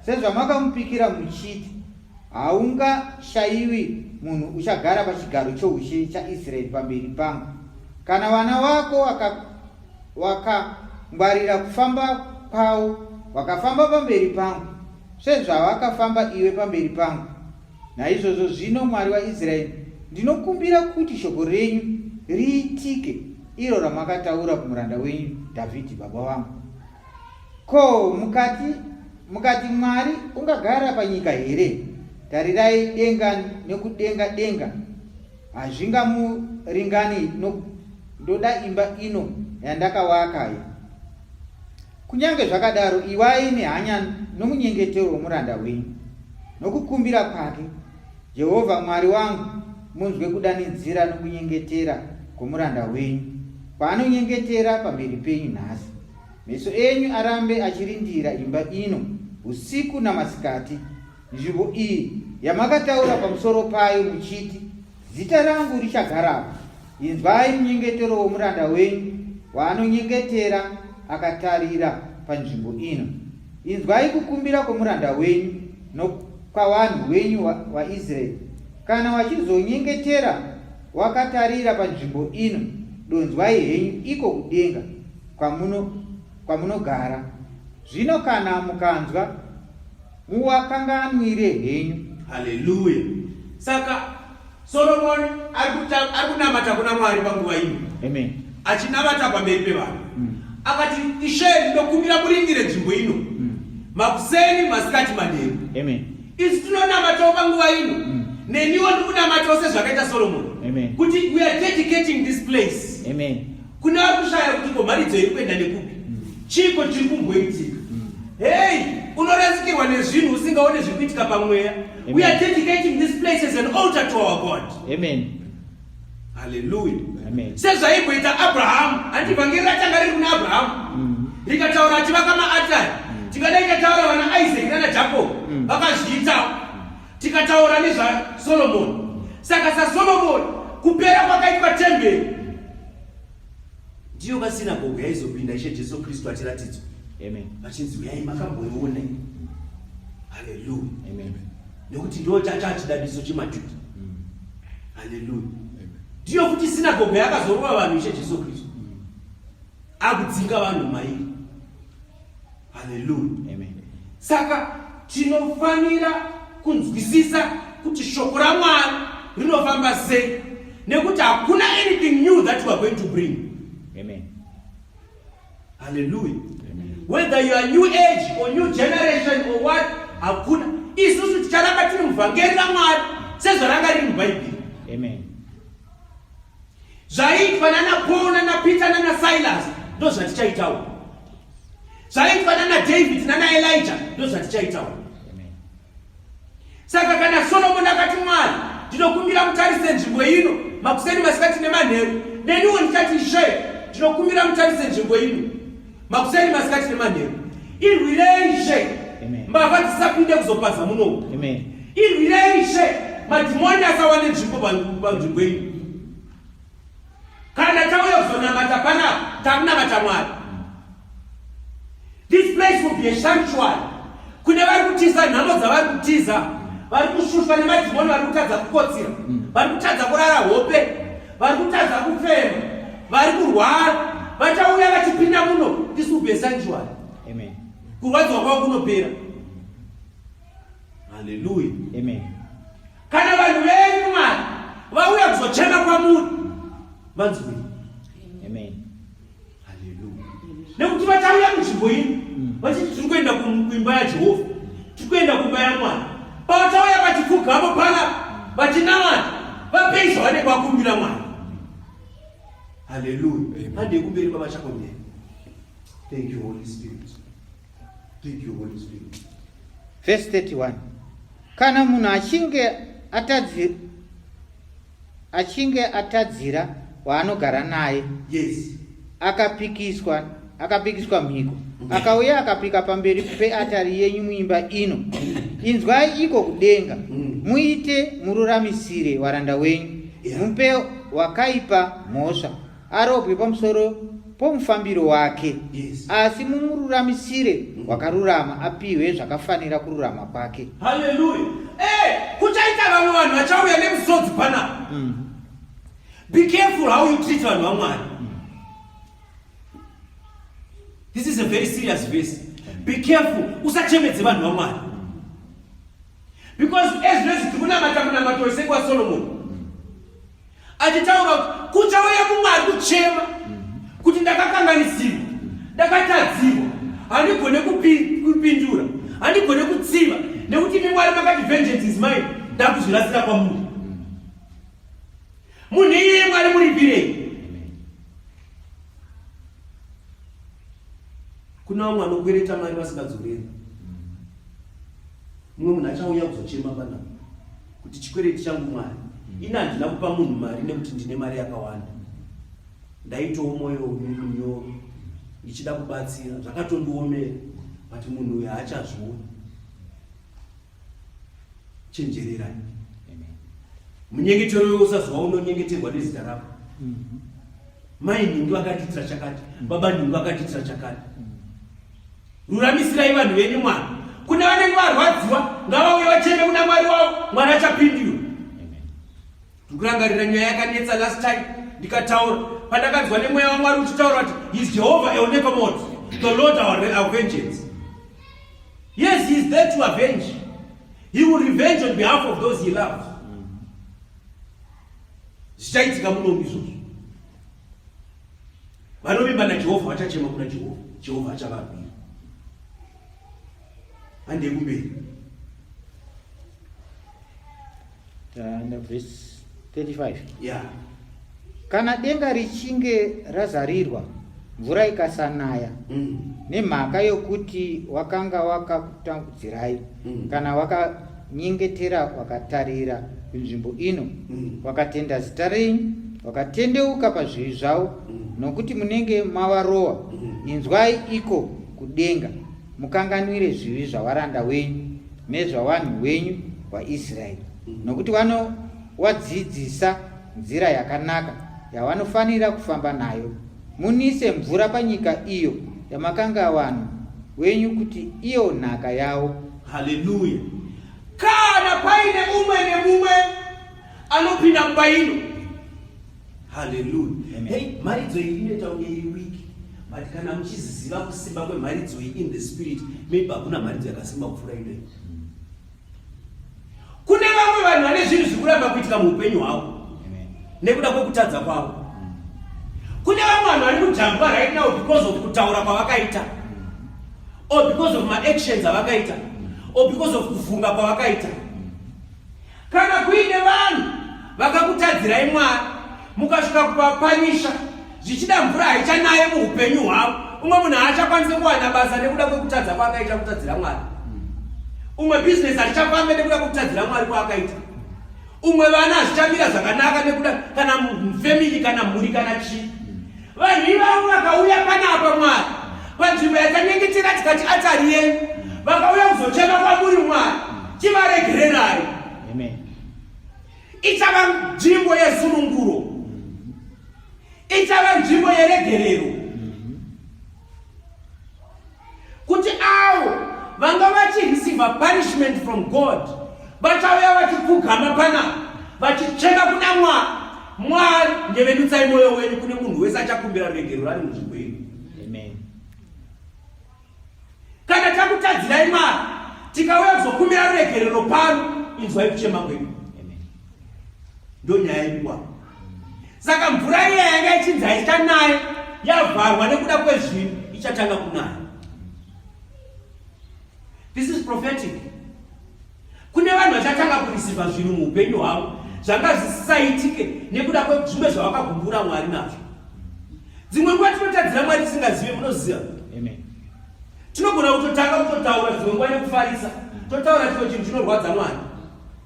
sezvamakamupikira muchiti, haungashayiwi munhu uchagara pachigaro choushe chaIsraeri pamberi pangu. Kana vana vako wakangwarira kufamba kwavo, wakafamba pamberi pangu sezvawakafamba iwe pamberi pangu. Naizvozvo zvino, Mwari waIsraeri, ndinokumbira kuti shoko renyu riitike iro ramakataura kumuranda wenyu Dhavhidhi baba vangu. Ko mukati Mwari ungagara panyika here? Tarirai, denga nekudenga denga hazvingamuringani ndoda imba ino yandakavaka. Kunyange zvakadaro, iwai nehanya nomunyengetero womuranda wenyu nokukumbira kwake. Jehovha Mwari wangu, munzwe kudanidzira nokunyengetera kwomuranda wenyu kwaanonyengetera pamberi penyu nhasi. Meso enyu arambe achirindira imba ino usiku namasikati, nzvimbo iyi yamakataura pamusoro payo muchiti, zita rangu richagarapo. Inzwai munyengetero womuranda wenyu waanonyengetera akatarira panzvimbo ino. Inzwai kukumbira kwomuranda wenyu nokwavanhu wenyu vaIsraeri. Kana wachizonyengetera wakatarira panzvimbo ino, donzwai henyu iko kudenga kwamunogara. Zvino kana mukanzwa, muwakanganwire henyu. Haleluya. Saka Solomon arikunamata kuna Mwari panguva ino. Amen. Achinamata pamberi pevanhu. Akati, Ishe, ndinokumbira murindire nzvimbo ino. Makuseni, masikati, manheru. Amen. Isi tinonamatawo panguva ino. Neniwo ndikunamatawo sezvakaita Solomon. Amen. Kuti we are dedicating this place. Amen. Kuna kushaya kuti komaridzo iri kuenda nekupi. Chiko chiri kumboitika. Hey, unorasikirwa nezvinhu usingaone zviri kuitika pamweya. We are dedicating this place as an altar to our God. Amen. Hallelujah. Amen. Sezvaimboita Abraham, handi vhangeri ratanga riri kuna Abraham. Rikataura achivaka maatari. Tikadai tataura vana Isaac nana Jacob vakazviita. Tikataura nezvaSolomon. Saka saSolomon kupera kwakaitwa temberi ndiyo masinagoge yaizopinda Ishe Jesu Kristu achiratidzwa. Amen. Vachinzi uyai makamboiona. Haleluya. Amen. Nekuti ndo chachidadiso chemaJudha. Haleluya. Ndiyo kuti sinagoge yakazorova vanhu Ishe Jesu Kristu akudzinga vanhu mairi. Haleluya. Amen. Saka tinofanira kunzwisisa kuti shoko raMwari rinofamba sei, nekuti hakuna anything new that we are going to bring. Amen. Hallelujah. Amen. Whether you are new age or new generation or what, hakuna. Isusu ticharamba tiri muvhangeri raMwari sezvaranga riri muBhaibheri. Amen. Zvaitwa nana Paul nana Peter nana Silas ndo zvatichaitawo. Zvaitwa nana David nana Elijah ndo zvatichaitawo. Saka kana Solomon akati, Mwari, ndinokumbira mutarise nzvimbo ino makuseni, masikati nemanheru, neniwo ndikati, Ishe, ndinokumbira mutarise nzvimbo ino makuseni, masikati nemanheru, irwirei Ishe, mbavha dzisapinde kuzopaza muno. Irwirei Ishe, madhimoni asawane nzvimbo panzvimbo ino. Kana tauya kuzonamata panapa, takunamata Mwari. This place will be a sanctuary. Kune vari kutiza nhamo dzavari kutiza, vari kushushwa nemadhimoni, vari kutadza kukotsira, vari kutadza kurara hope, vari kutadza kufema, vari kurwara, vachauya vachipinda muno. This will be a sanctuary. Amen. Kurwadziwa kwavo kunopera. Hallelujah. Amen. Kana vanhu venyu Mwari vauya kuzochema kwamuri, vanzwi. Amen. Hallelujah. Nekuti vachauya munzvimbo ino vachiti tiri kuenda kuimba yaJehovha, tiri kuenda kuimba yaMwari. Pavachauya vachipfugapo pana vachinamata, vapei zvavanenge vakumbira Mwari. Hallelujah. Hande kumberi kwavachakondera. Thank you, Holy Spirit. Thank you, Holy Spirit. Verse 31. Kana munhu achinge atadzira waanogara naye, yes, akapikiswa mhiko, akauya akapika pamberi peatari yenyu muimba ino, inzwai iko kudenga, muite mururamisire waranda wenyu, mupe wakaipa mhosva, arobwe pamusoro pomufambiro wake, asi mumururamisire wakarurama, apiwe zvakafanira kururama kwake. Hallelujah. Kuchaita vamwe vanhu vachauya nemusodzi panapa. Be careful how you treat vanhu vaMwari. This is a very serious verse. Be careful. Usachemedze vanhu vaMwari. Because as tiri kunamata munamato wesekwa Solomon, achitaura kuti kuchauya kuMwari kuchema kuti ndakakanganisiwa, ndakatadziwa, handigone kupindura, handigone kutsiva, nekuti imi Mwari makati vengeance is mine, ndakuzvirasira kwamuri. Munhu iyeye Mwari muripirei? Kuna vamwe vanokwereta mari vasingadzoreri. Mumwe munhu achauya kuzochema pana kuti chikwereti changu Mwari, ini handina kupa munhu mari nekuti ndine mari yakawanda, ndaitowo mwoyo unyoro ndichida kubatsira, zvakatondiomera, kuti munhu uyu haachazviona. Chenjererai. Munyengetero usazwa unonyengeterwa nezita rako. Mai ningu akatitira chakati, baba ningu akatitira chakati. Ruramisira vanhu venyu Mwari. Kuna vanenge varwadziwa ngavauye vacheme kuna Mwari wavo, Mwari achapindura. Tikurangarira nyaya yakanetsa last time ndikataura pandakanzwa nemweya waMwari uchitaura kuti he is Jehovah Eonekomot, the Lord our vengeance. Yes, he is there to avenge. He will revenge on behalf of those he loves. Zvichaitika muno izvozvo. Vanovimba naJehovha vachachema kuna Jehovha, Jehovha achavabvira. Hande kumberi. Verse 35. Yeah. Kana denga richinge razarirwa, mvura ikasanaya, nemhaka yokuti wakanga wakakutambudzirai, kana wakanyengetera wakatarira kunzvimbo ino, wakatenda zita renyu, wakatendeuka pazvivi zvavo, nokuti munenge mavarowa, inzwai iko kudenga, mukanganwire zvivi zvavaranda wenyu nezvavanhu wenyu vaIsraeri, nokuti vanowadzidzisa nzira yakanaka yavanofanira kufamba nayo. Munise mvura panyika iyo yamakanga vanhu wenyu kuti iyo nhaka yavo. Haleluya. Kana paine umwe nemumwe anopinda mubaino. Haleluya. Hey, maridzo iyi inoita unge iri wiki. But kana muchiziva kusimba kwemaridzo iyi in the spirit, maybe hakuna maridzo yakasimba kupfuura ineyi. Kune vamwe vanhu vane zvinhu zvikuramba kuitika muupenyu hwavo nekuda kwekutadza kwavo. Kune vamwe vanhu vari kujamba right now because of kutaura kwavakaita, or because of maactions avakaita, or because of kufunga kwavakaita. Kana kuine vanhu vakakutadzirai Mwari mukasvika kuvapanisha, zvichida mvura haichanaye muupenyu hwavo, umwe munhu haachakwanise kuwana basa nekuda kwekutadza kwaakaita kutadzira Mwari. Umwe business haichafambe nekuda kwekutadzira Mwari kwaakaita. Umwe vana hazvichamira zvakanaka nekuda kana family kana mhuri kana chii. Vanhu ivavo vakauya panapa Mwari panzvimbo yatanyengetera tikati atari yenyu, vakauya kuzochema kwamuri Mwari, chivaregererai. Amen. Ichava nzvimbo yesununguro, ichava nzvimbo yeregerero, kuti avo vanga vachireceive punishment from God vachauya vachipfugama panapa vachicheka kuna Mwari. Mwari ndevenutsai mwoyo wenyu kune munhu wese achakumbira ruregero rari munzvimbo yenyu. Amen. Kana takutadzirai Mwari tikauya kuzokumbira ruregerero pano, inzwai kuchema kwenyu. Ndo nyaya yedu. Saka mvura iya yanga ichinzi haichanaye yavharwa nekuda kwezvinhu ichatanga kunaya. This is prophetic. Kune vanhu vachatanga kurisiva zvinhu muupenyu hwavo zvanga zvisisaitike nekuda kwezvimwe zvavakagumbura Mwari nazvo. Dzimwe nguva tinotadzira Mwari tisingazive, munoziva. Amen. Tinogona kutotanga kutotaura dzimwe nguva nekufarisa, totaura chiro chinhu chinorwadza Mwari,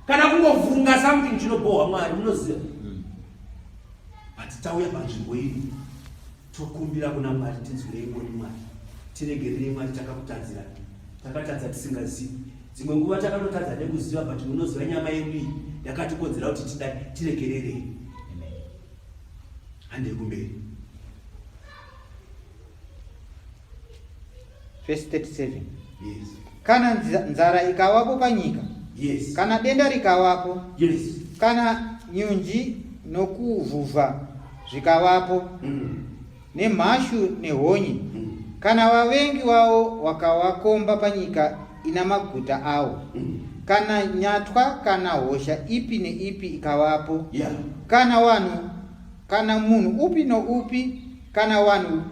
kana kungovhunga something chinobohwa Mwari, munoziva. But tauya panzvimbo iyi tokumbira kuna Mwari, tinzwirei ngoni Mwari, tiregererei Mwari, takakutadzira, takatadza tisingazivi. Dzimwe nguva takatotadza nekuziva, but munoziva nyama yedu iyi yakatikodzera kuti tiregererei. Hande kumberi. Verse 37. Yes. Kana nzara ikavapo panyika, Yes. kana denda rikavapo, Yes. kana nyunji nokuvhuvha zvikavapo, nemhashu nehonye, kana vavengi vavo wakavakomba panyika ina maguta avo, kana nyatwa kana hosha ipi neipi ikavapo, kana munhu upi noupi, kana vanhu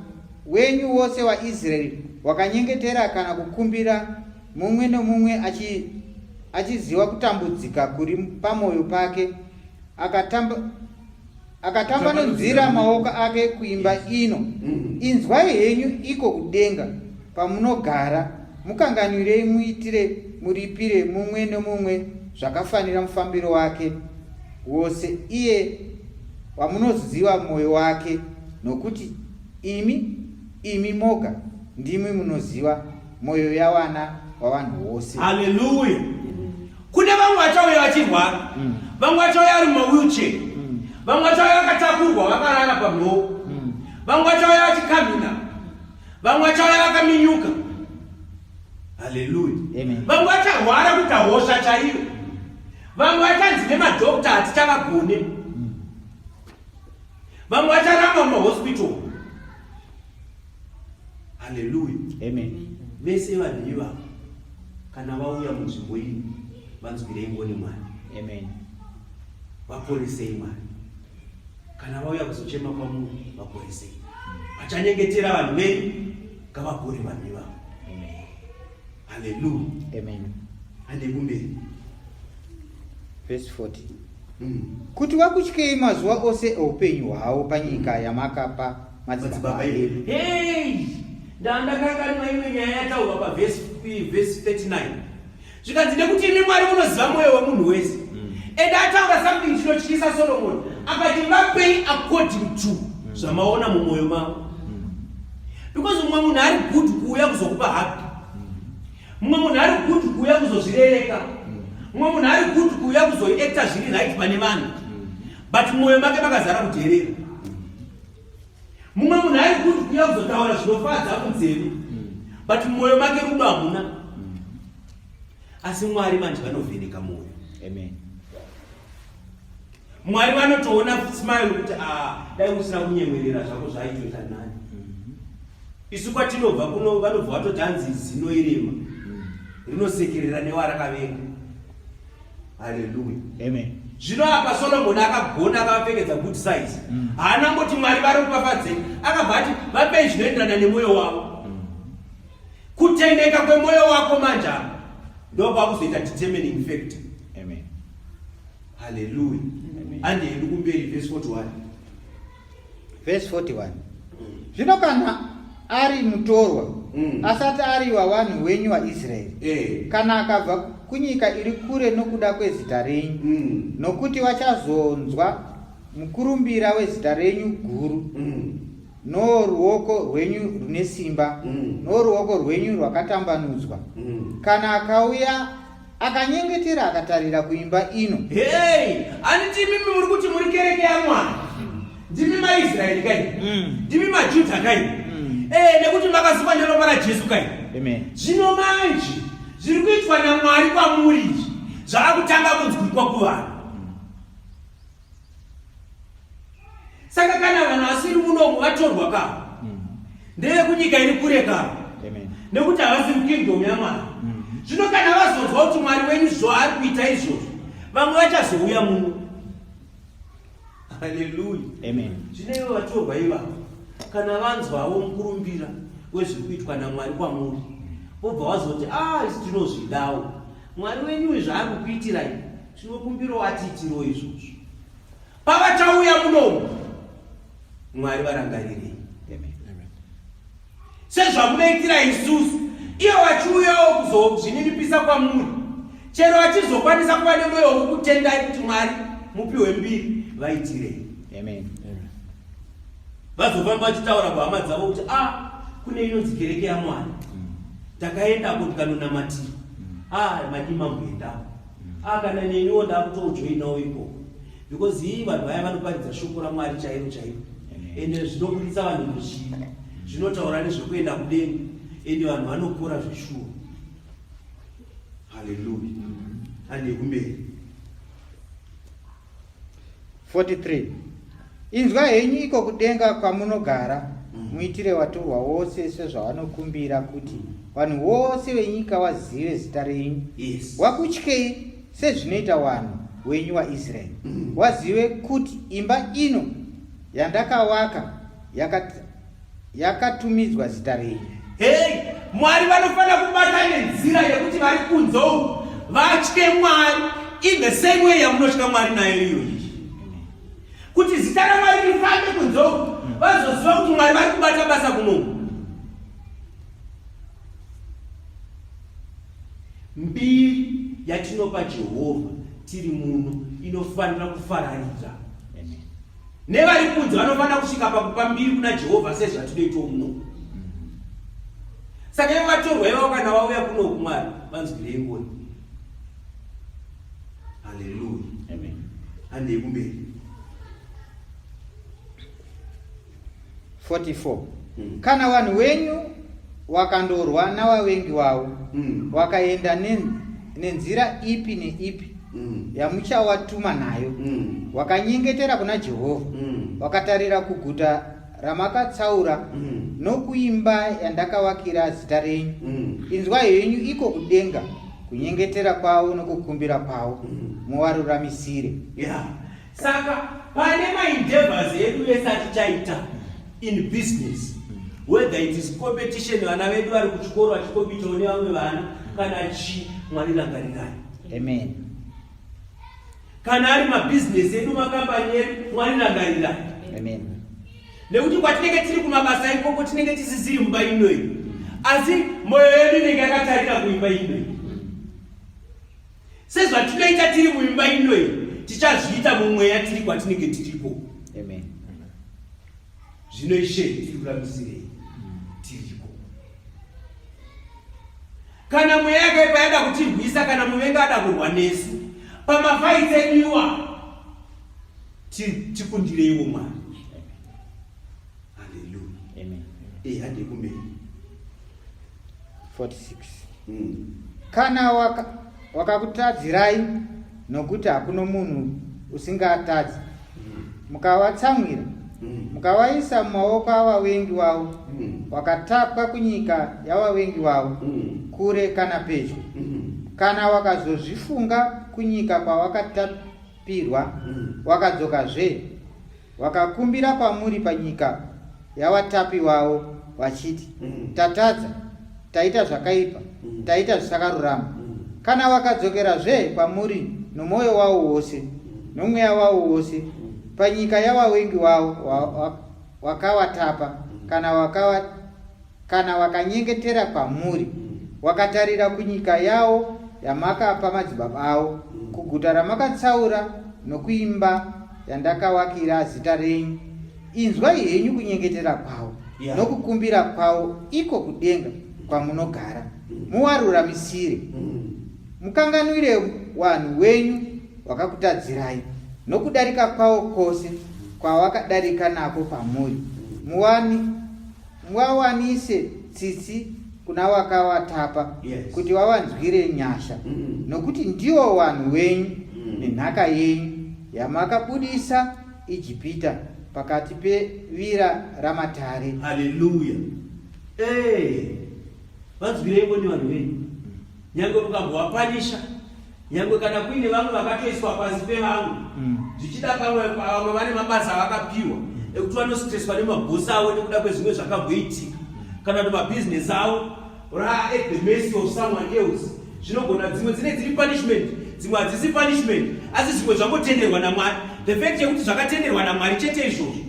wenyu wose waIsraeri wakanyengetera kana kukumbira mumwe nomumwe achiziva kutambudzika kuri pamwoyo pake, akatambanudzira maoko ake kuimba ino, inzwai henyu iko kudenga pamunogara, mukanganwirei, muitire, muripire mumwe nomumwe zvakafanira mufambiro wake wose, iye wamunoziva mwoyo wake, nokuti imi moga ndimi munoziva mwoyo yavana vavanhu vose. Haleluya. Kune vamwe vachauya vachirwara, vamwe vachauya vari mumawheelchair, vamwe vachauya vakatakurwa vakarara pamhoo, vamwe vachauya vachikamhina, vamwe vachauya vakaminyuka. Haleluya. Vamwe vacharwara kuita hosha chaiyo, vamwe vachanzi nemadhokta hatichakagone, vamwe vacharamba mumahospital. Haleluya. Vese vanhu ivavo kana vauya munzvimbo iyi vanzwirei ngoni Mwari, vaporesei Mwari. Kana vauya kuzochema kwamunhu vaporesei, vachanyengetera vanhu venyu ngavapore vanhu ivavo. Haleluya. Hande kumberi. Verse 40. Kuti wakutyei mazuva ose eupenyu hwavo panyika yamakapa madzibaba edu. Ndakanga imwe nyaya yataurwa paverse 39. Zvikanzi nekuti imi Mwari munoziva mwoyo wemunhu wese. And ataura something chinotyisa Solomon. Akati vapei according to zvamaona mumwoyo mavo. Because mumwe munhu ari good kuuya kuzokupa haki. Mumwe munhu ari good kuuya kuzozvirereka. Mumwe munhu ari good kuuya kuzoita zviri right pane vanhu. But mumwoyo make makazara kuteerera. Mumwe munhu ari good kuuya kuzotaura zvinofadza munzeve. But mumwoyo make rudo hamuna. Asi Mwari manje vanovheneka mwoyo. Mwari vanotoona smile kuti dai usina kunyemwerera zvako zvaitoita nani. Isu kwatinobva kuno vanobva vatoti hanzi zino irema rinosekerera newarakavenga. Haleluya. Zvino apa Solomon akagona akavapfekedza good size. Haana ngoti Mwari vari kupafadzei, akabva ati vapei zvinoenderana nemwoyo wavo. Kutendeka kwemwoyo wako manje ndo kwakuzoita determining factor. Haleluya. Ande hedu kumberi verse 41. Verse 41. Zvino kana ari mutorwa asati ari wavanhu wenyu vaIsraeri, kana akabva kunyika iri kure nokuda kwezita renyu, nokuti vachazonzwa mukurumbira wezita renyu guru, noruoko rwenyu rune simba, noruoko rwenyu rwakatambanudzwa, kana akauya akanyengetera akatarira kuimba ino. Aniti mimi muri kuti muri kereke yaMwari, ndimi maIsraeri kai, ndimi maJudha kai, nekuti makasipa neropa raJesu kai. Zvino manje zviri kuitwa naMwari kwamuri zvakutanga kunzwikwa kuvanhu. Saka kana vanhu vasiri munomu vatorwa kavo, ndeve kunyika iri kure kavo, nekuti havasi mukingdom yaMwari. Zvino kana vazonzwa kuti Mwari wenyu zvaari kuita izvozvo, vamwe vachazouya muno. Haleluya. Zvino ivo vatorwa ivavo kana vanzwawo mukurumbira wezviri kuitwa naMwari kwamuri, vobva vazoti isi tinozvidawo Mwari wenyu zvaari kukuitirai, tinokumbirawo atiitiro izvozvo. Pavachauya munomu Mwari varangarirei. Sezvamunoitira isusu, iyo vachiuyawo kuzozvininipisa kwamuri, chero vachizokwanisa kuva nemwoyo wokutendai kuti Mwari mupiwe mbiri, vaitirei. Vazofamba vachitaura kuhama dzavo kuti kune inonzi kereke yaMwari, takaendako tikanonamatira, madima mboendawo, kana neniwo ndakutojoinawo ikoko, because iyi vanhu vaya vanoparidza shoko raMwari chairo chairo, ende zvinobudisa vanhu muchivi, zvinotaura nezvekuenda kudenga, ende vanhu vanopora zveshuwa. Haleluya. Ande kumberi. 43. Inzwa henyu iko kudenga kwamunogara, muitire vatorwa vose sezvavanokumbira, kuti vanhu vose venyika vazive zita renyu. Wakutyei sezvinoita vanhu wenyu waIsraeri, wazive kuti imba ino yandakavaka yakatumidzwa zita renyu. Hey, Mwari vanofana kubata nenzira yekuti vari kunzo vatye Mwari in the same way yamunotya Mwari nayo iyoyi. Kuti zita raMwari rifambe kunzo vazoziva kuti Mwari vari kubata basa kuno. Mbiri yatinopa Jehovha tiri muno inofanira kufararira. Nevari kunze vanofanira kusvika pakupa mbiri kuna Jehovha sezvatinoita muno. Saka ivo vatorwa ivo kana vauya kuno kuMwari vanzwirei ngoni. Haleluya. Amen. Handei kumberi. 44. Kana vanhu venyu wakandorwa navavengi wavo, wakaenda nenzira ipi neipi yamuchawatuma nayo, wakanyengetera kuna Jehovha, wakatarira kuguta ramakatsaura nokuimba yandakavakira zita renyu, inzwai henyu iko kudenga kunyengetera kwavo nokukumbira kwavo, muvaruramisire. Saka pane maendeavors edu ese atichaita in business, whether it is competition, vana vedu vari kuchikoro vachikompitawo nevamwe vana, kana chi, Mwari rangarirai. Amen. Kana ari mabusiness edu, makambani edu, Mwari rangarirai. Amen. Nekuti kwatinenge tiri kumabasa ikoko tinenge tisisiri mumba inoyi, asi moyo yedu inenge yakatarira kuimba inoyi. Sezvatinoita tiri muimba inoyi, tichazviita mumweya tiri kwatinenge tiripo. Amen. Zvino Ishe tiri kuramisirei tiripo. Kana mweya yakaipa yada kutirwisa, kana muvenga ada kurwa nesu, pamafaiti ediwa tikundireiwo Mwari. Amen. Hadi kumberi. 46. Kana wakakutadzirai nokuti hakuno munhu usingatadzi, mukavatsamwira, mukavaisa mumaoko avavengi wavo, wakatapwa kunyika yavavengi wavo, kure kana pedyo, kana wakazozvifunga kunyika kwavakatapirwa, wakadzokazve, wakakumbira kwamuri panyika yavatapi wavo, vachiti, tatadza, taita zvakaipa, taita zvisakarurama. Kana wakadzokerazve kwamuri nomwoyo wavo wose, nomweya wavo wose, panyika yavavengi wavo wakavatapa, kana wakanyengetera kwamuri, wakatarira kunyika yavo yamakapa madzibaba avo, kuguta ramakatsaura nokuimba yandakavakira zita renyu, inzwai henyu kunyengetera kwavo, nokukumbira kwavo iko kudenga kwamunogara, muvaruramisire. Mukanganwire vanhu venyu vakakutadzirai, nokudarika kwavo kwose kwavakadarika nako pamuri, muvawanise tsitsi kuna vakavatapa, kuti vavanzwire nyasha, nokuti ndivo vanhu venyu nenhaka yenyu yamakabudisa Ijipita pakati pevira ramatare. Haleluya. Vanzwirei ngoni vanhu venyu. Nyangwe mukambovapanisha, nyangwe kana kuine vamwe vakatoiswa pasi pevamwe, zvichida pamwe vane mabasa vakapiwa ekuti vanositreswa nemabhosi avo nekuda kwezvimwe zvakamboitika, kana kuti mabhizinesi avo at the mercy of someone else. Zvinogona dzimwe dzine dziri punishment, dzimwe hadzisi punishment, asi zvimwe zvangotenderwa naMwari. The fact yekuti zvakatenderwa naMwari chete izvozvo,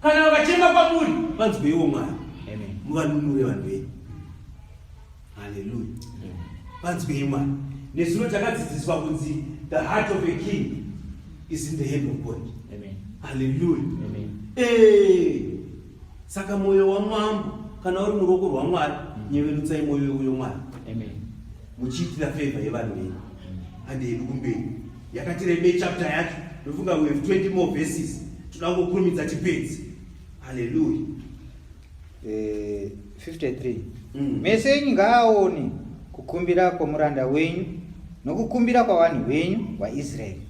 kana vakachema kwamuri, vanzweiwo Mwari. Muvanunure vanhu venyu. Haleluya. Vanzwei Mwari. Nezvino takadzidziswa kunzi the heart of a king is in the hand of God. Amen. Haleluya. Amen. Saka moyo wamwambo kana uri muruoko rwaMwari, nyevenutsai moyo uyo Mwari. Amen. Muchiitira favor yevanhu venyu. Handei kumberi. Yakatiremei chapter yacho. Ndofunga we have 20 more verses. Tunangokurumidza tipedze. Haleluya. 53. Mese enyu ngaaone kukumbira kwomuranda wenyu nokukumbira kwavanhu venyu vaIsraeri,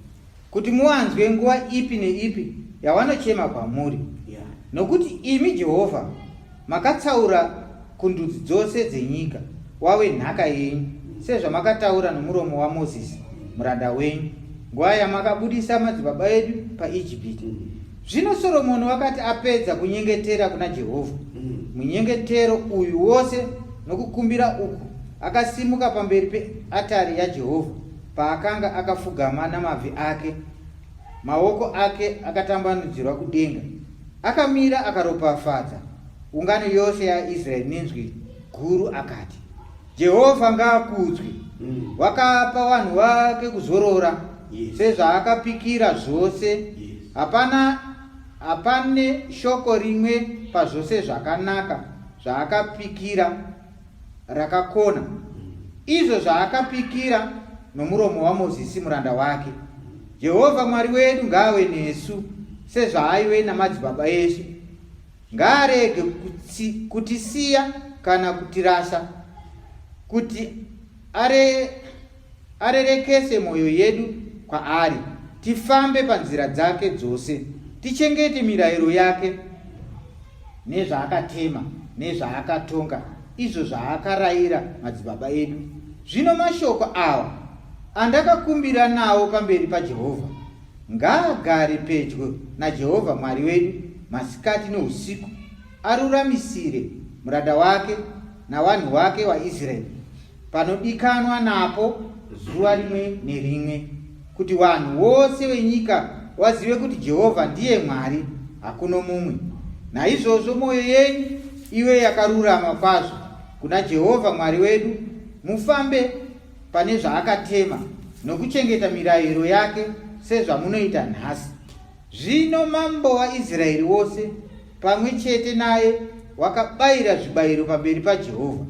kuti muwanzwe nguva ipi neipi yavanochema kwamuri. Nokuti imi Jehovha makatsaura kundudzi dzose dzenyika wave nhaka yenyu, sezvamakataura nomuromo waMozisi muranda wenyu, nguva yamakabudisa madzibaba edu paIjipiti. Zvino Soromoni wakati apedza kunyengetera kuna Jehovha munyengetero uyu wose nokukumbira uku, akasimuka pamberi peatari yaJehovha paakanga akafugama namabvi ake, maoko ake akatambanudzirwa kudenga. Akamira akaropafadza ungano yose yaIsraeri nenzwi guru akati, Jehovha ngaakudzwe, wakapa vanhu vake kuzorora sezvaakapikira zvose. Hapane shoko rimwe pazvose zvakanaka zvaakapikira rakakona, izvo zvaakapikira nomuromo waMozisi muranda wake. Jehovha Mwari wedu ngaave nesu sezvaaive namadzibaba esu. Ngaarege kutisiya kana kutirasa, kuti arerekese mwoyo yedu kwaari, tifambe panzira dzake dzose, tichengete mirayiro yake nezvaakatema nezvaakatonga, izvo zvaakarayira madzibaba edu. Zvino mashoko awa andakakumbira nawo pamberi paJehovha ngaagare pedyo naJehovha Mwari wedu masikati nousiku, aruramisire muranda wake navanhu wake vaIsraeri panodikanwa napo zuva rimwe nerimwe, kuti vanhu vose venyika vazive kuti Jehovha ndiye Mwari, hakuno mumwe. Naizvozvo mwoyo yenyu iwe yakarurama kwazvo kuna Jehovha Mwari wedu, mufambe pane zvaakatema nokuchengeta mirayiro yake sezvamunoita nhasi. Zvino mambo waIsraeri wose pamwe chete naye wakabayira zvibayiro pamberi paJehovha.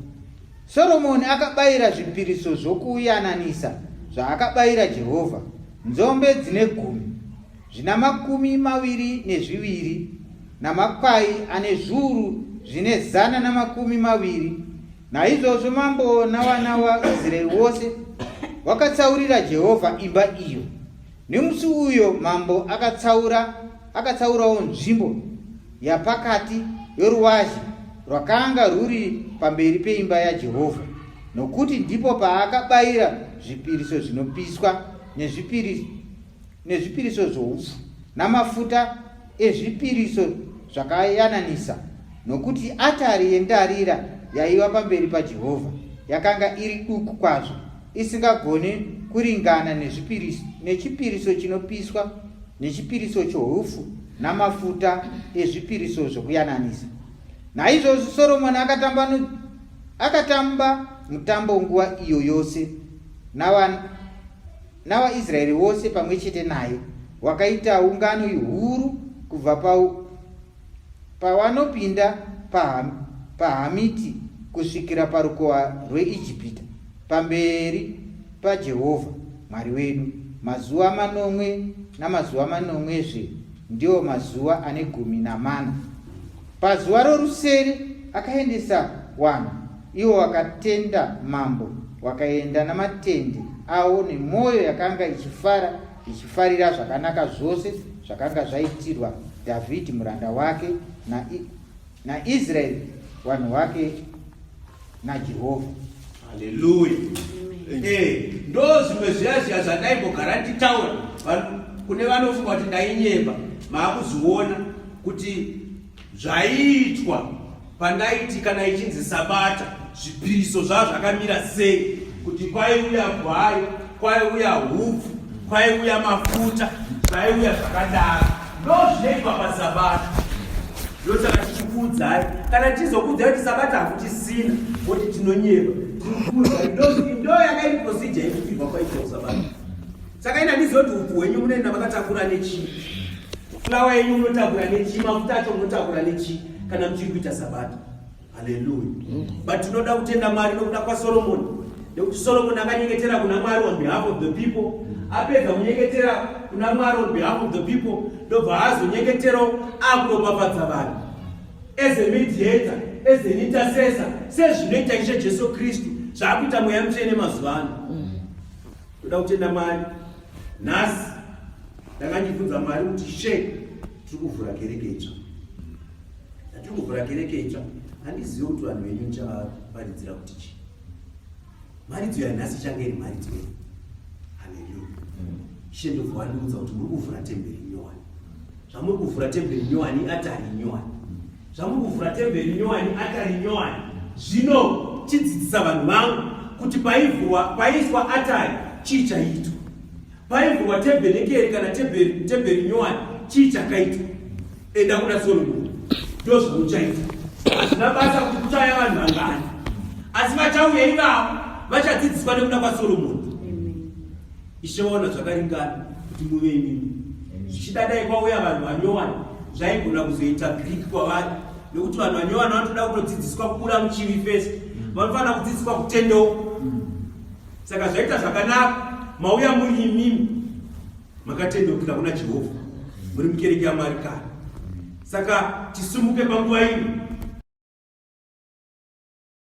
Soromoni akabayira zvipiriso zvokuyananisa zvaakabayira Jehovha, nzombe dzine 10 zvina 22 namakwai ane zviuru zvine 120. Naizvozvo mambo navana vaIsraeri wose wakatsaurira Jehovha imba iyo. Nemusi uyo mambo akatsaurawo nzvimbo yapakati yoruwazhe rwakanga rwuri pamberi peimba yaJehovha, nokuti ndipo paakabayira zvipiriso zvinopiswa nezvipiriso zvoupfu namafuta ezvipiriso zvakayananisa, nokuti atari yendarira yaiva pamberi paJehovha yakanga iri duku kwazvo, isingagone kuringana nechipiriso chinopiswa nechipiriso choupfu namafuta ezvipiriso zvokuyananisa. Naizvozvo Soromoni akatamba mutambo nguva iyo yose navaIsraeri vose pamwe chete naye. Wakaita ungano huru kubva pavanopinda paHamiti kusvikira parukova rweIjipita pamberi paJehovha Mwari wedu. Mazuva 8 namazuva 8 ndiwo mazuva ane 14. Pazuva rorusere akaendesa vanhu, ivo vakatenda mambo, wakaenda namatende avo nemwoyo yakanga ichifarira zvakanaka zvose zvakanga zvaitirwa Dhavhidhi muranda wake naIsraeri vanhu vake naJehovha. Haleluya. Ndo zvimwe zviya zvandaimbogara nditaura kune vanofunga kuti ndainyemba, maakuzviona kuti zvaiitwa pandaiti kana ichinzi Sabata, zvipiriso zvavo zvakamira sei, kuti kwaiuya gwai, kwaiuya hupfu, kwaiuya mafuta, zvaiuya zvakadaro. Ndo zvinoitwa paSabata. Ndosaka tichikuudzai, kana tizokuudzai kuti Sabata hakutisina kuti tinonyemba, tikuudzai ndo yakaita procedure yekupirwa kwaitwa Sabata. Saka ina ndizoti upfu hwenyu munoenda makatakura nechii, fulawa yenyu munotakura nechii, mafuta acho munotakura nechii kana muchiri kuita Sabata. Haleluya. But tinoda kutenda Mwari nokuda kwaSoromoni, nekuti Solomoni akanyengetera kuna Mwari on behalf of the people. Apedza kunyengetera kuna Mwari on behalf of the people, ndobva azonyengeterawo akuropafadza vanhu as a mediator, as an intercessor, sezvinoita Ishe Jesu Kristu zvaakuita Mweya Mutsvene mazuva ano. Toda kutenda Mwari. Nhasi ndakandibvunza Mwari kuti she tiri kuvhura kereke itsva. Tiri kuvhura kereke itsva, handizivi kuti vanhu venyu nichavaridzira kuti chii. Maridzo yanhasi change iri maridzo. Haleluya. Shendobva wandiudza kuti muri kuvhura temberi nyowani. Zvamuri kuvhura temberi nyowani atari nyowani. Zvamuri kuvhura temberi nyowani atari nyowani. Zvino chidzidzisa vanhu vangu kuti paiswa atari chii chaitwa. Paivhurwa tebhenekeri kana temberi nyowani chii chakaitwa. Enda kuna Solomoni. Ndo zvamuchaita. Hazvina basa kuti kuchauya vanhu vangani. Asi vachauya ivavo vachadzidziswa nekuda kwaSolomoni. Ishoona zvakaringana kuti muve imimi. Zvichidadai kwauya vanhu vanyowani zvaigona kuzoita Greek kwavari. Nekuti vanhu vanyowani vanotoda kunodzidziswa kubuda muchivi first. Vanofanira kudzidziswa kutendeuka. Saka zvaita zvakanaka mauya muri imimi makatendeukira kuna Jehovha. Muri mukereke yaMwari kare. Saka tisumuke panguva ino